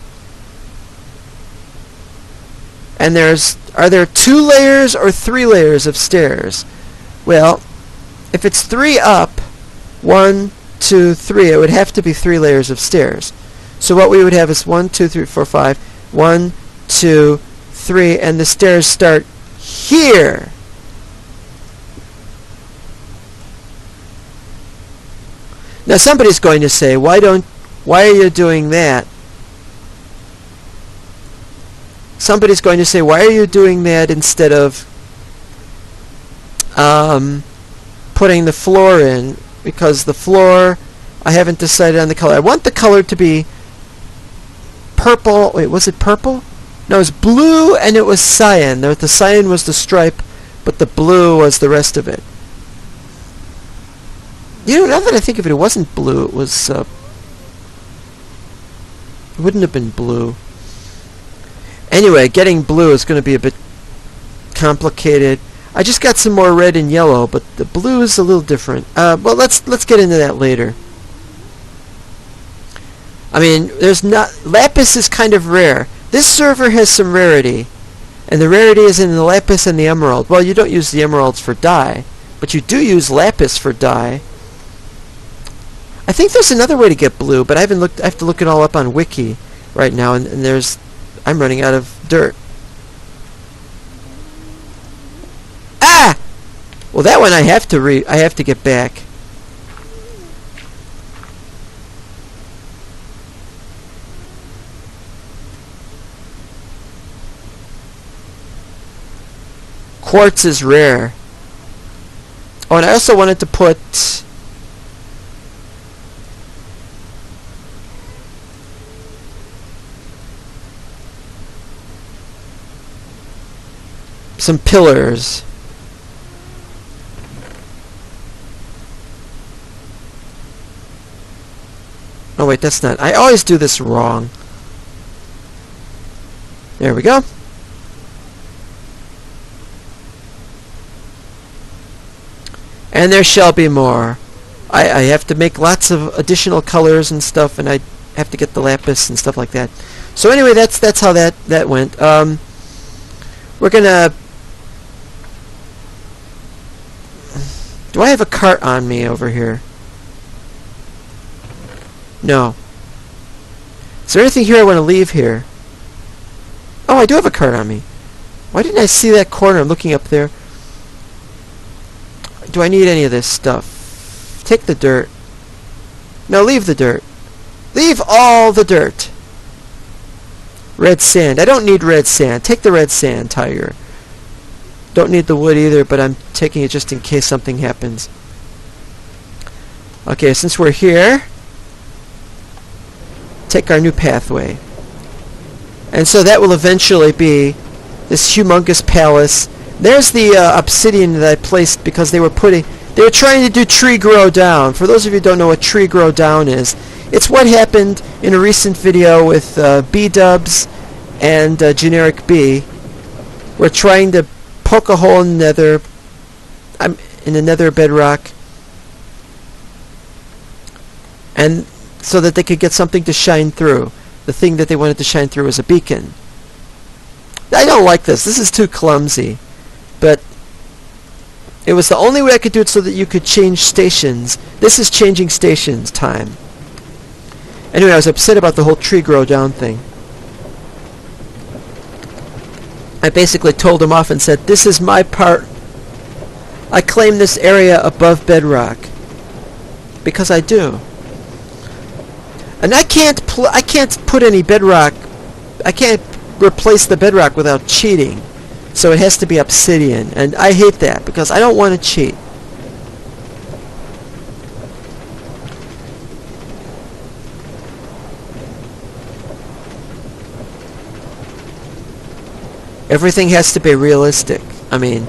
And are there 2 layers or 3 layers of stairs? Well, if it's 3 up, 1, 2, 3, it would have to be 3 layers of stairs. So what we would have is 1, 2, 3, 4, 5, 1, 2, 3, and the stairs start here. Now somebody's going to say, why are you doing that? Somebody's going to say, why are you doing that instead of putting the floor in? Because the floor, I haven't decided on the color. I want the color to be purple. Wait, was it purple? No, it was blue and it was cyan. The cyan was the stripe, but the blue was the rest of it. You know, now that I think of it, it wasn't blue. It was, it wouldn't have been blue. Anyway, getting blue is going to be a bit complicated. I just got some more red and yellow, but the blue is a little different. Well, let's get into that later. I mean, lapis is kind of rare. This server has some rarity, and the rarity is in the lapis and the emerald. Well, you don't use the emeralds for dye, but you do use lapis for dye. I think there's another way to get blue, but I haven't looked. I have to look it all up on Wiki right now, and I'm running out of dirt. Ah! Well, that one I have to get back. Quartz is rare. Oh, and I also wanted to put some pillars. Oh wait, that's not. I always do this wrong. There we go. And there shall be more. I have to make lots of additional colors and stuff, and I have to get the lapis and stuff like that. So anyway, that's how that went. We're gonna. Do I have a cart on me over here? No. Is there anything here I want to leave here? Oh, I do have a cart on me. Why didn't I see that corner? I'm looking up there. Do I need any of this stuff? Take the dirt. No, leave the dirt. Leave all the dirt. Red sand. I don't need red sand. Take the red sand, Tiger. Don't need the wood either, but I'm taking it just in case something happens. Okay, since we're here, take our new pathway. And so that will eventually be this humongous palace. There's the obsidian that I placed because they They were trying to do tree grow down. For those of you who don't know what tree grow down is, it's what happened in a recent video with B-dubs and Generic B. We're trying to poke a hole in the nether bedrock, and so that they could get something to shine through. The thing that they wanted to shine through was a beacon. I don't like this. This is too clumsy. But it was the only way I could do it so that you could change stations. This is changing stations time. Anyway, I was upset about the whole tree grow down thing. I basically told him off and said, this is my part. I claim this area above bedrock. Because I do. And I can't put any bedrock. I can't replace the bedrock without cheating. So it has to be obsidian. And I hate that because I don't want to cheat. Everything has to be realistic. I mean,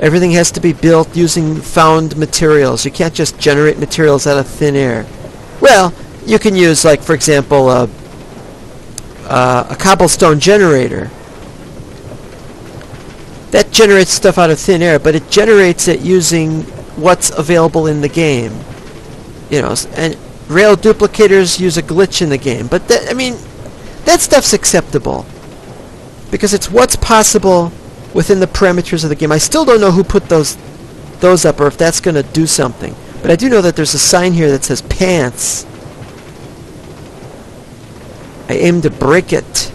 everything has to be built using found materials. You can't just generate materials out of thin air. Well, you can use, like, for example, a cobblestone generator. That generates stuff out of thin air, but it generates it using what's available in the game. You know, and rail duplicators use a glitch in the game. But, I mean, that stuff's acceptable. Because it's what's possible within the parameters of the game. I still don't know who put those up or if that's going to do something. But I do know that there's a sign here that says pants. I aim to break it.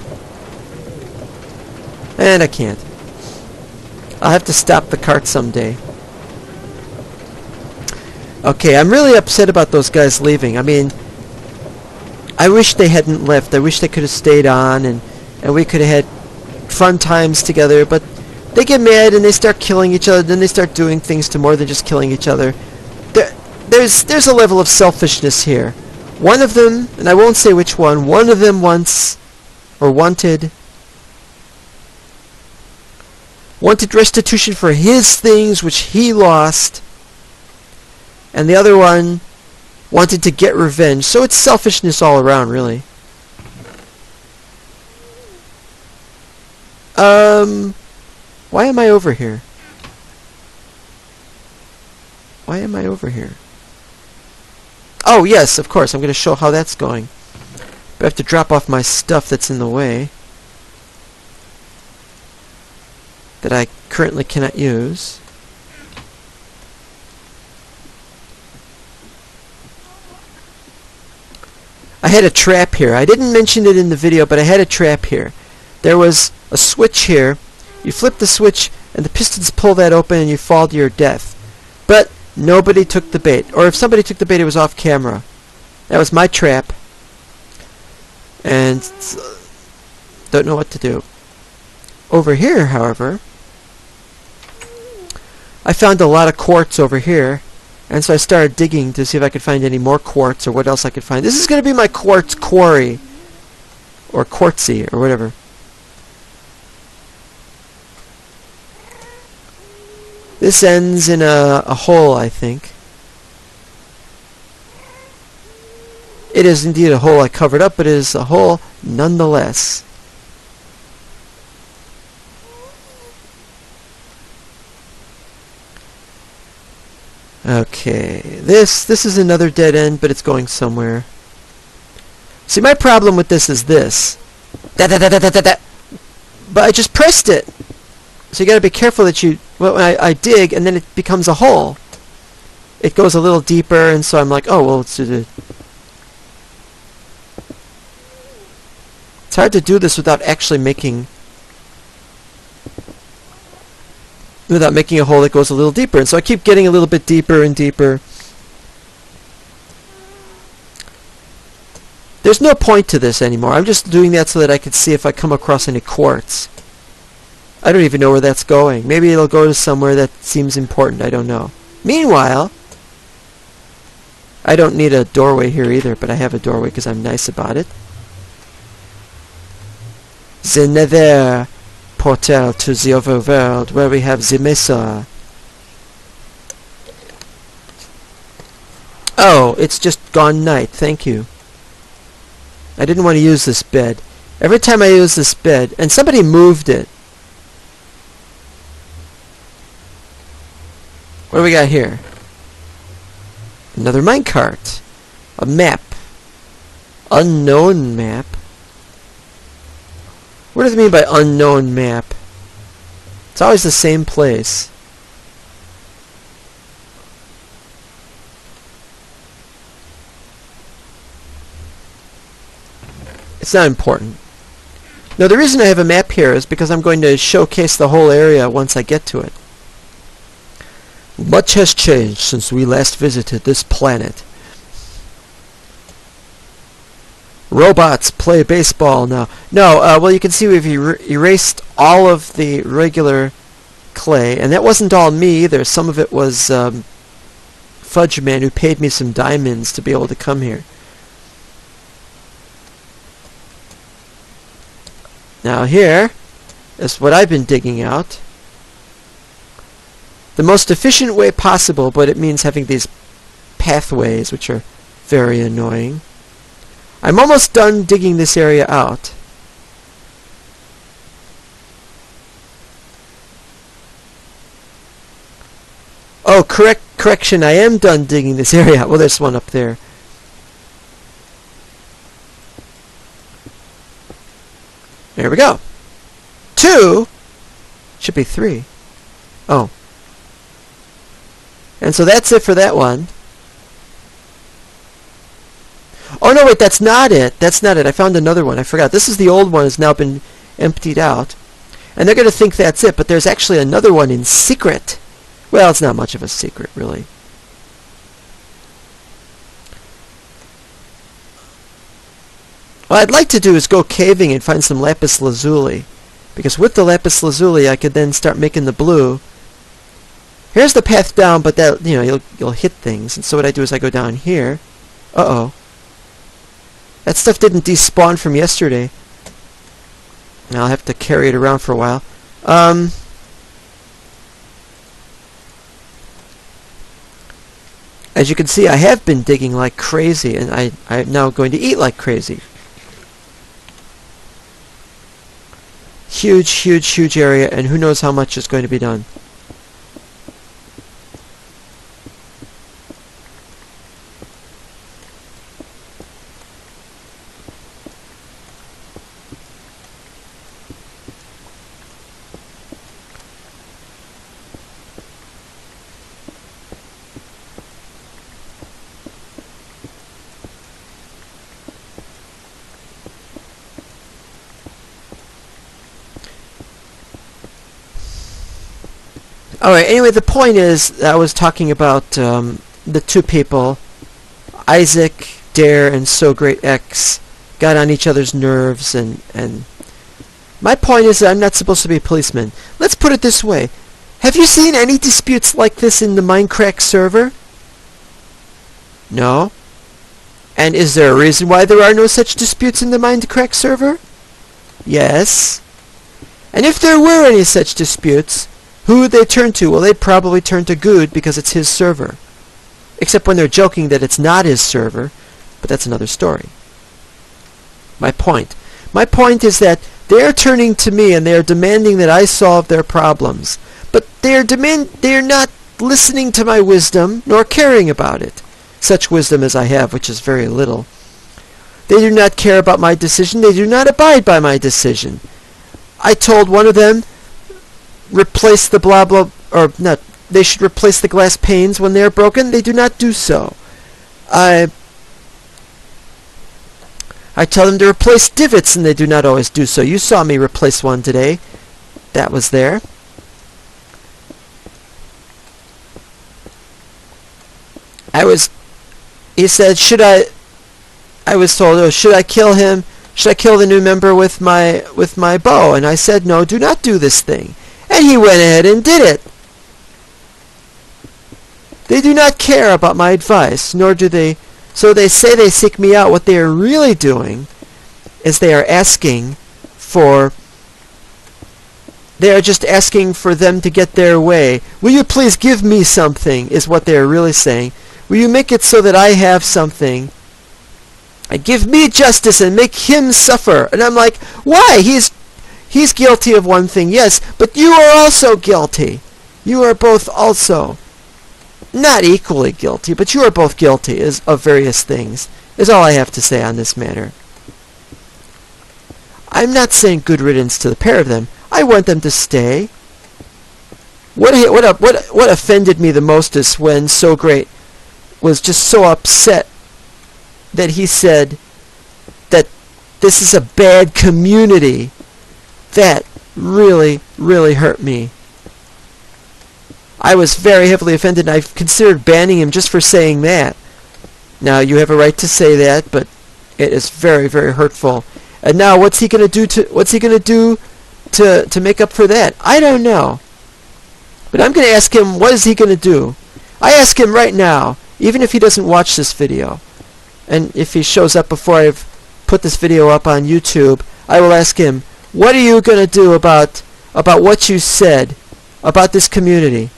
And I can't. I'll have to stop the cart someday. Okay, I'm really upset about those guys leaving. I mean, I wish they hadn't left. I wish they could have stayed on and we could have had fun times together, but they get mad and they start killing each other, then they start doing things to more than just killing each other. There's a level of selfishness here. One of them, and I won't say which one of them wanted restitution for his things which he lost, and the other one wanted to get revenge. So it's selfishness all around, really. Why am I over here? Why am I over here? Oh, yes, of course. I'm going to show how that's going. But I have to drop off my stuff that's in the way. That I currently cannot use. I had a trap here. I didn't mention it in the video, but I had a trap here. There was a switch here. You flip the switch and the pistons pull that open and you fall to your death. But nobody took the bait. Or if somebody took the bait, it was off camera. That was my trap. And don't know what to do. Over here, however, I found a lot of quartz over here. And so I started digging to see if I could find any more quartz or what else I could find. This is going to be my quartz quarry. Or quartzy or whatever. This ends in a hole, I think. It is indeed a hole I covered up, but it is a hole nonetheless. Okay, this is another dead end, but it's going somewhere. See, my problem with this is this. But I just pressed it. So you got to be careful that you... Well, I dig, and then it becomes a hole. It goes a little deeper, and so I'm like, oh, well, it's hard to do this without actually making... Without making a hole that goes a little deeper. And so I keep getting a little bit deeper and deeper. There's no point to this anymore. I'm just doing that so that I can see if I come across any quartz. I don't even know where that's going. Maybe it'll go to somewhere that seems important. I don't know. Meanwhile, I don't need a doorway here either, but I have a doorway because I'm nice about it. The nether portal to the overworld where we have the mesa. Oh, it's just gone night. Thank you. I didn't want to use this bed. Every time I use this bed, and somebody moved it. What do we got here? Another minecart. A map. Unknown map. What does it mean by unknown map? It's always the same place. It's not important. Now, the reason I have a map here is because I'm going to showcase the whole area once I get to it. Much has changed since we last visited this planet. Robots play baseball now. No, well, you can see we've erased all of the regular clay, and that wasn't all me either. Some of it was Fudge Man, who paid me some diamonds to be able to come here. Now here is what I've been digging out. The most efficient way possible, but it means having these pathways, which are very annoying. I'm almost done digging this area out. Oh, correction, I am done digging this area out. Well, there's one up there. There we go. 2 should be 3. Oh. And so that's it for that one. Oh no, wait, that's not it. That's not it. I found another one. I forgot. This is the old one. Has now been emptied out. And they're going to think that's it, but there's actually another one in secret. Well, it's not much of a secret, really. What I'd like to do is go caving and find some lapis lazuli, because with the lapis lazuli I could then start making the blue. Here's the path down, but that, you know, you'll hit things. And so what I do is I go down here. Uh-oh. That stuff didn't despawn from yesterday. I'll have to carry it around for a while. As you can see, I have been digging like crazy, and I'm now going to eat like crazy. Huge, huge, huge area, and who knows how much is going to be done. Alright, anyway, the point is, I was talking about the two people, Isaac, Dare, and NotSoGreatX, got on each other's nerves, and my point is that I'm not supposed to be a policeman. Let's put it this way. Have you seen any disputes like this in the Minecraft server? No? And is there a reason why there are no such disputes in the Minecraft server? Yes. And if there were any such disputes, who would they turn to? Well, they'd probably turn to Good because it's his server. Except when they're joking that it's not his server, but that's another story. My point is that they're turning to me and they're demanding that I solve their problems. But they're not listening to my wisdom nor caring about it. Such wisdom as I have, which is very little. They do not care about my decision. They do not abide by my decision. I told one of them, replace the blah blah, or not, they should replace the glass panes when they are broken. They do not do so. I tell them to replace divots, and they do not always do so. You saw me replace one today. That was there. He said, I was told, oh, should I kill him? Should I kill the new member with my bow? And I said, no, do not do this thing. And he went ahead and did it. They do not care about my advice, nor do they. So they say they seek me out. What they are really doing is they are just asking for them to get their way. Will you please give me something, is what they are really saying. Will you make it so that I have something? And give me justice and make him suffer. And I'm like, why? He's guilty of one thing, yes, but you are also guilty. You are both also not equally guilty, but you are both guilty of various things, is all I have to say on this matter. I'm not saying good riddance to the pair of them. I want them to stay. What offended me the most is when So Great was just so upset that he said that this is a bad community. That really, really hurt me. I was very heavily offended, and I've considered banning him just for saying that. Now, you have a right to say that, but it is very, very hurtful. And now, what's he going to do to make up for that? I don't know. But I'm going to ask him, what is he going to do? I ask him right now, even if he doesn't watch this video, and if he shows up before I've put this video up on YouTube, I will ask him, what are you going to do about what you said about this community?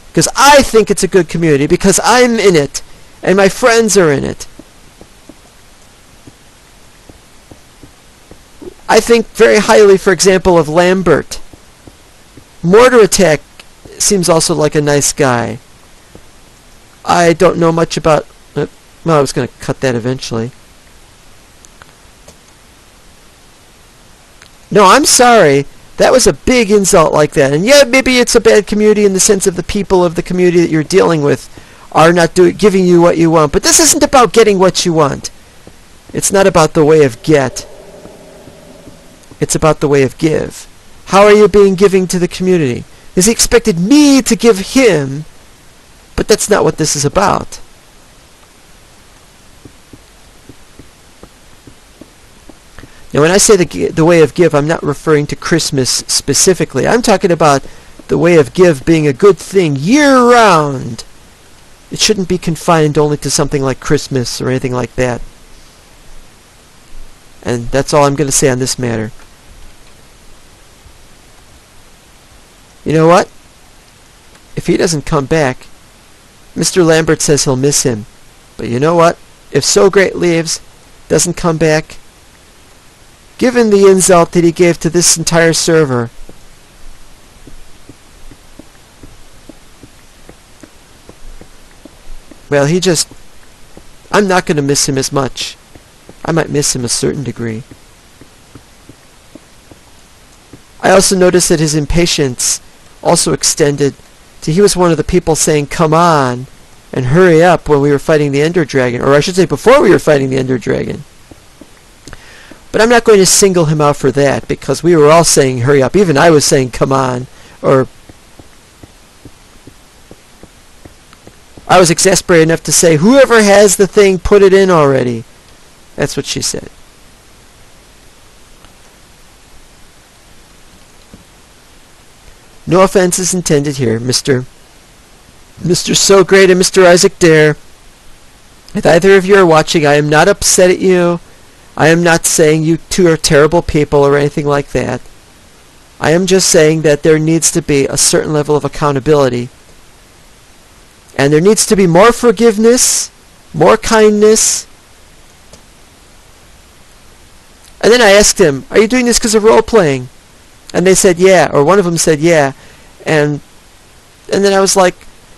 Because I think it's a good community, because I'm in it, and my friends are in it. I think very highly, for example, of Lambert. Mortar Attack seems also like a nice guy. I don't know much about... well, I was going to cut that eventually. No, I'm sorry. That was a big insult like that. And yeah, maybe it's a bad community in the sense of the people of the community that you're dealing with are not giving you what you want. But this isn't about getting what you want. It's not about the way of get. It's about the way of give. How are you being giving to the community? Because he expected me to give him, but that's not what this is about. Now, when I say the way of give, I'm not referring to Christmas specifically. I'm talking about the way of give being a good thing year-round. It shouldn't be confined only to something like Christmas or anything like that. And that's all I'm going to say on this matter. You know what? If he doesn't come back, Mr. Lambert says he'll miss him. But you know what? If So Great leaves, doesn't come back, given the insult that he gave to this entire server, well, I'm not going to miss him as much. I might miss him a certain degree. I also noticed that his impatience also extended to he was one of the people saying, come on, and hurry up when we were fighting the Ender Dragon. Or I should say before we were fighting the Ender Dragon. But I'm not going to single him out for that, because we were all saying hurry up. Even I was saying come on, or I was exasperated enough to say, whoever has the thing, put it in already. That's what she said. No offense is intended here, Mr. So Great and Mr. Isaac Dare. If either of you are watching, I am not upset at you. I am not saying you two are terrible people or anything like that. I am just saying that there needs to be a certain level of accountability. And there needs to be more forgiveness, more kindness. And then I asked him, are you doing this because of role-playing? And they said, yeah. Or one of them said, yeah. And then I was like,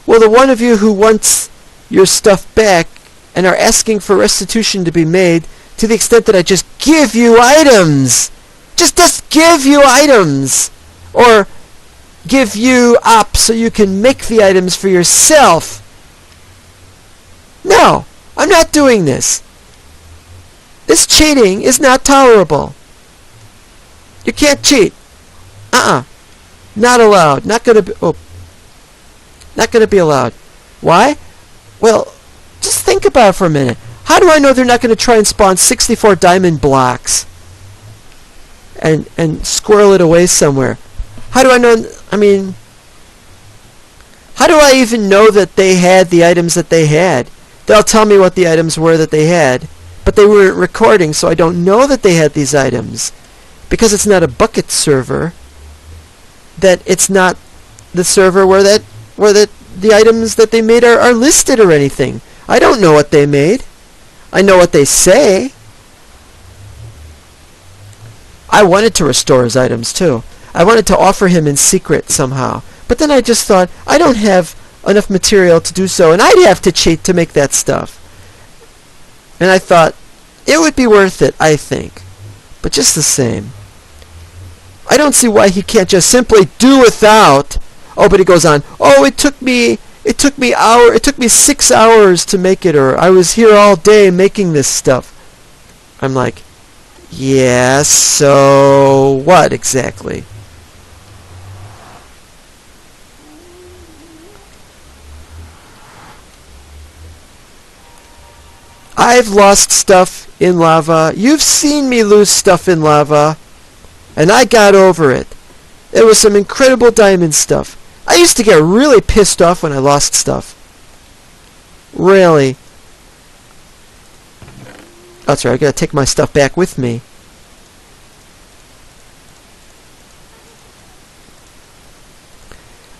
well, the one of you who wants your stuff back and are asking for restitution to be made, to the extent that I just give you items. Just give you items. Or give you up so you can make the items for yourself. No, I'm not doing this. This cheating is not tolerable. You can't cheat. Not allowed. Not gonna be allowed. Why? Well, just think about it for a minute. How do I know they're not going to try and spawn 64 diamond blocks and squirrel it away somewhere? How do I know? I mean, how do I even know that they had the items that they had? They'll tell me what the items were that they had, but they weren't recording, so I don't know that they had these items. Because it's not a bucket server, that it's not the server where the items that they made are listed or anything. I don't know what they made. I know what they say. I wanted to restore his items too. I wanted to offer him in secret somehow. But then I just thought, I don't have enough material to do so, and I'd have to cheat to make that stuff. And I thought, it would be worth it, I think. But just the same, I don't see why he can't just simply do without. Oh, but he goes on, oh, it took me 6 hours to make it, or I was here all day making this stuff. I'm like, yeah, so what exactly? I've lost stuff in lava. You've seen me lose stuff in lava. And I got over it. It was some incredible diamond stuff. I used to get really pissed off when I lost stuff. Really. Oh, sorry, I gotta take my stuff back with me.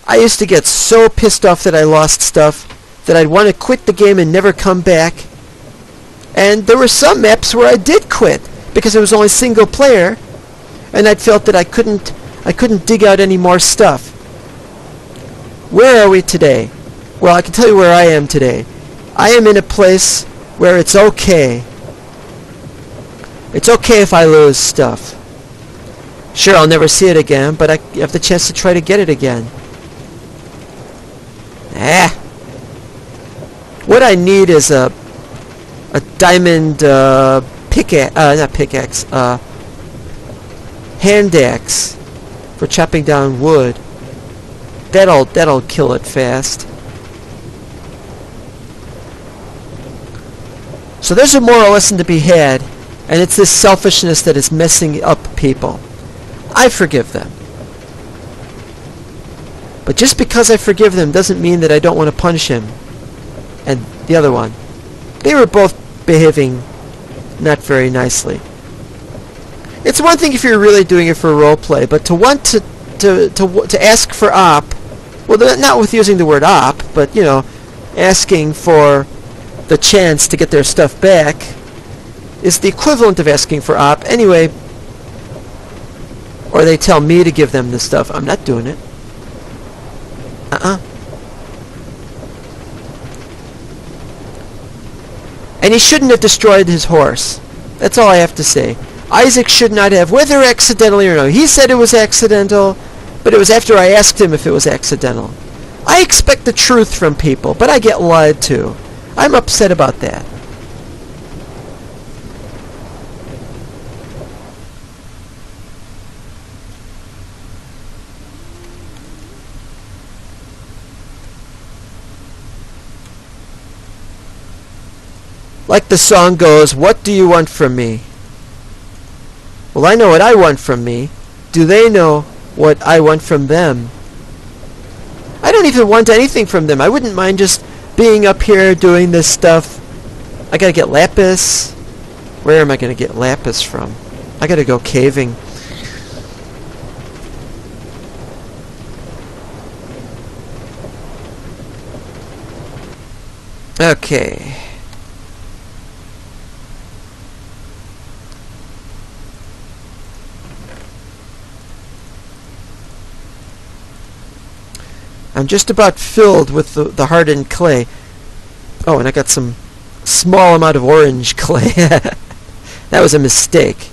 I used to get so pissed off that I lost stuff that I'd want to quit the game and never come back. And there were some maps where I did quit because it was only single player, and I felt that I couldn't dig out any more stuff. Where are we today? Well, I can tell you where I am today. I am in a place where it's okay. It's okay if I lose stuff. Sure, I'll never see it again, but I have the chance to try to get it again. What I need is a diamond pickaxe, not pickaxe, hand axe for chopping down wood. That'll kill it fast. So there's a moral lesson to be had, and it's this selfishness that is messing up people. I forgive them. But just because I forgive them doesn't mean that I don't want to punish him and the other one. They were both behaving not very nicely. It's one thing if you're really doing it for roleplay, but to want to ask for op, well, not with using the word op, but, you know, asking for the chance to get their stuff back is the equivalent of asking for op anyway. Or they tell me to give them the stuff. I'm not doing it. And he shouldn't have destroyed his horse. That's all I have to say. Isaac should not have, whether accidentally or not. He said it was accidental, but it was after I asked him if it was accidental. I expect the truth from people, but I get lied to. I'm upset about that. Like the song goes, what do you want from me? Well, I know what I want from me. Do they know what I want from them? I don't even want anything from them. I wouldn't mind just being up here doing this stuff. I gotta get lapis. Where am I gonna get lapis from? I gotta go caving. Okay. I'm just about filled with the hardened clay. Oh, and I got some small amount of orange clay. That was a mistake.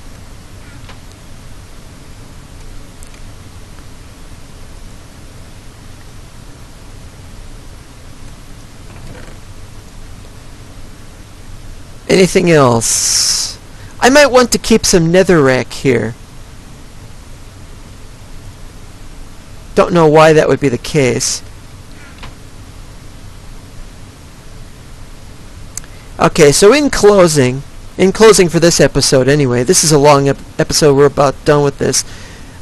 Anything else? I might want to keep some netherrack here. Don't know why that would be the case. Okay, so in closing for this episode anyway, this is a long episode, we're about done with this.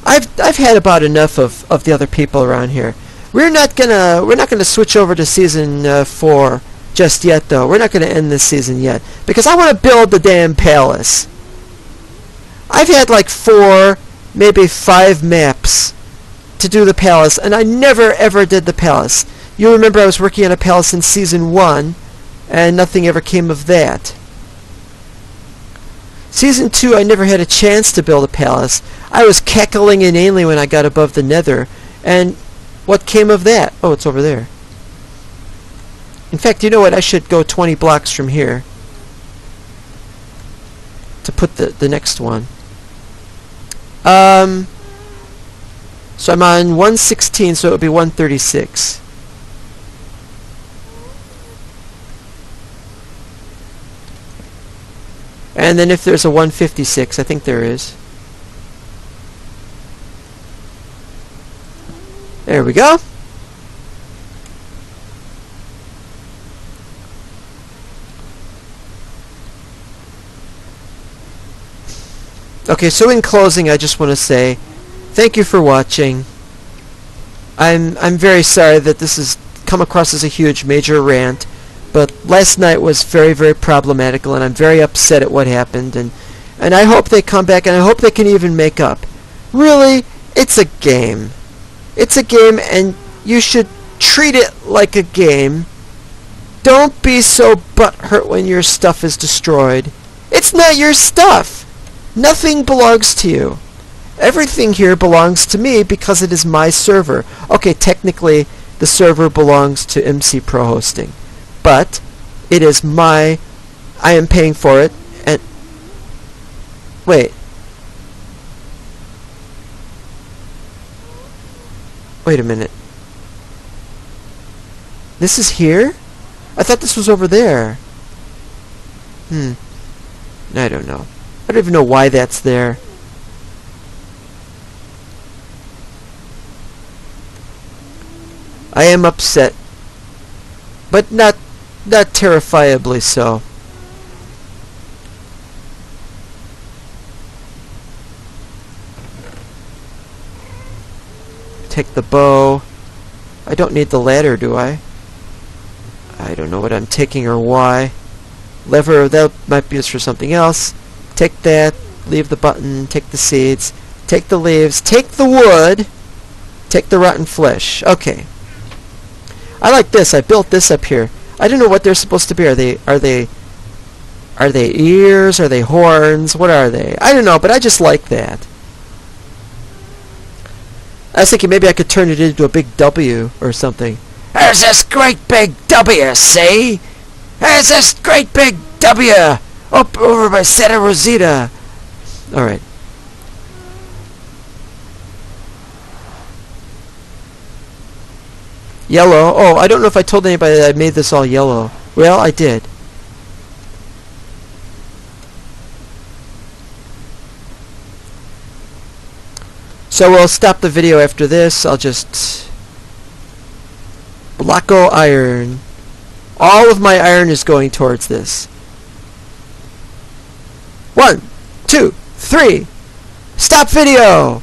I've had about enough of the other people around here. We're not gonna switch over to season 4 just yet though. We're not gonna end this season yet because I want to build the damn palace. I've had like 4, maybe 5 maps to do the palace, and I never ever did the palace. You remember I was working on a palace in season 1, and nothing ever came of that. Season 2, I never had a chance to build a palace. I was cackling inanely when I got above the nether, and what came of that? Oh, it's over there. In fact, you know what? I should go 20 blocks from here to put the next one. So I'm on 116, so it would be 136. And then if there's a 156, I think there is. There we go. Okay, so in closing, I just want to say thank you for watching. I'm very sorry that this has come across as a huge major rant, but last night was very problematical, and I'm very upset at what happened, and I hope they come back, and I hope they can even make up. Really, it's a game. It's a game, and you should treat it like a game. Don't be so butthurt when your stuff is destroyed. It's not your stuff. Nothing belongs to you. Everything here belongs to me because it is my server. Okay, technically the server belongs to MC Pro Hosting, but it is my... I am paying for it, and... Wait. Wait a minute. This is here? I thought this was over there. I don't know. I don't even know why that's there. I am upset, but not terrifiably so. Take the bow. I don't need the ladder, do I? I don't know what I'm taking or why. Lever, that might be used for something else. Take that, leave the button, take the seeds, take the leaves, take the wood, take the rotten flesh. Okay. I like this. I built this up here. I don't know what they're supposed to be. Are they ears? Are they horns? What are they? I don't know, but I just like that. I was thinking maybe I could turn it into a big W or something. There's this great big W, see? There's this great big W up over by Santa Rosita. Alright. Yellow. Oh, I don't know if I told anybody that I made this all yellow. Well, I did. So we'll stop the video after this. I'll just... Blocko iron. All of my iron is going towards this. 1, 2, 3. Stop video!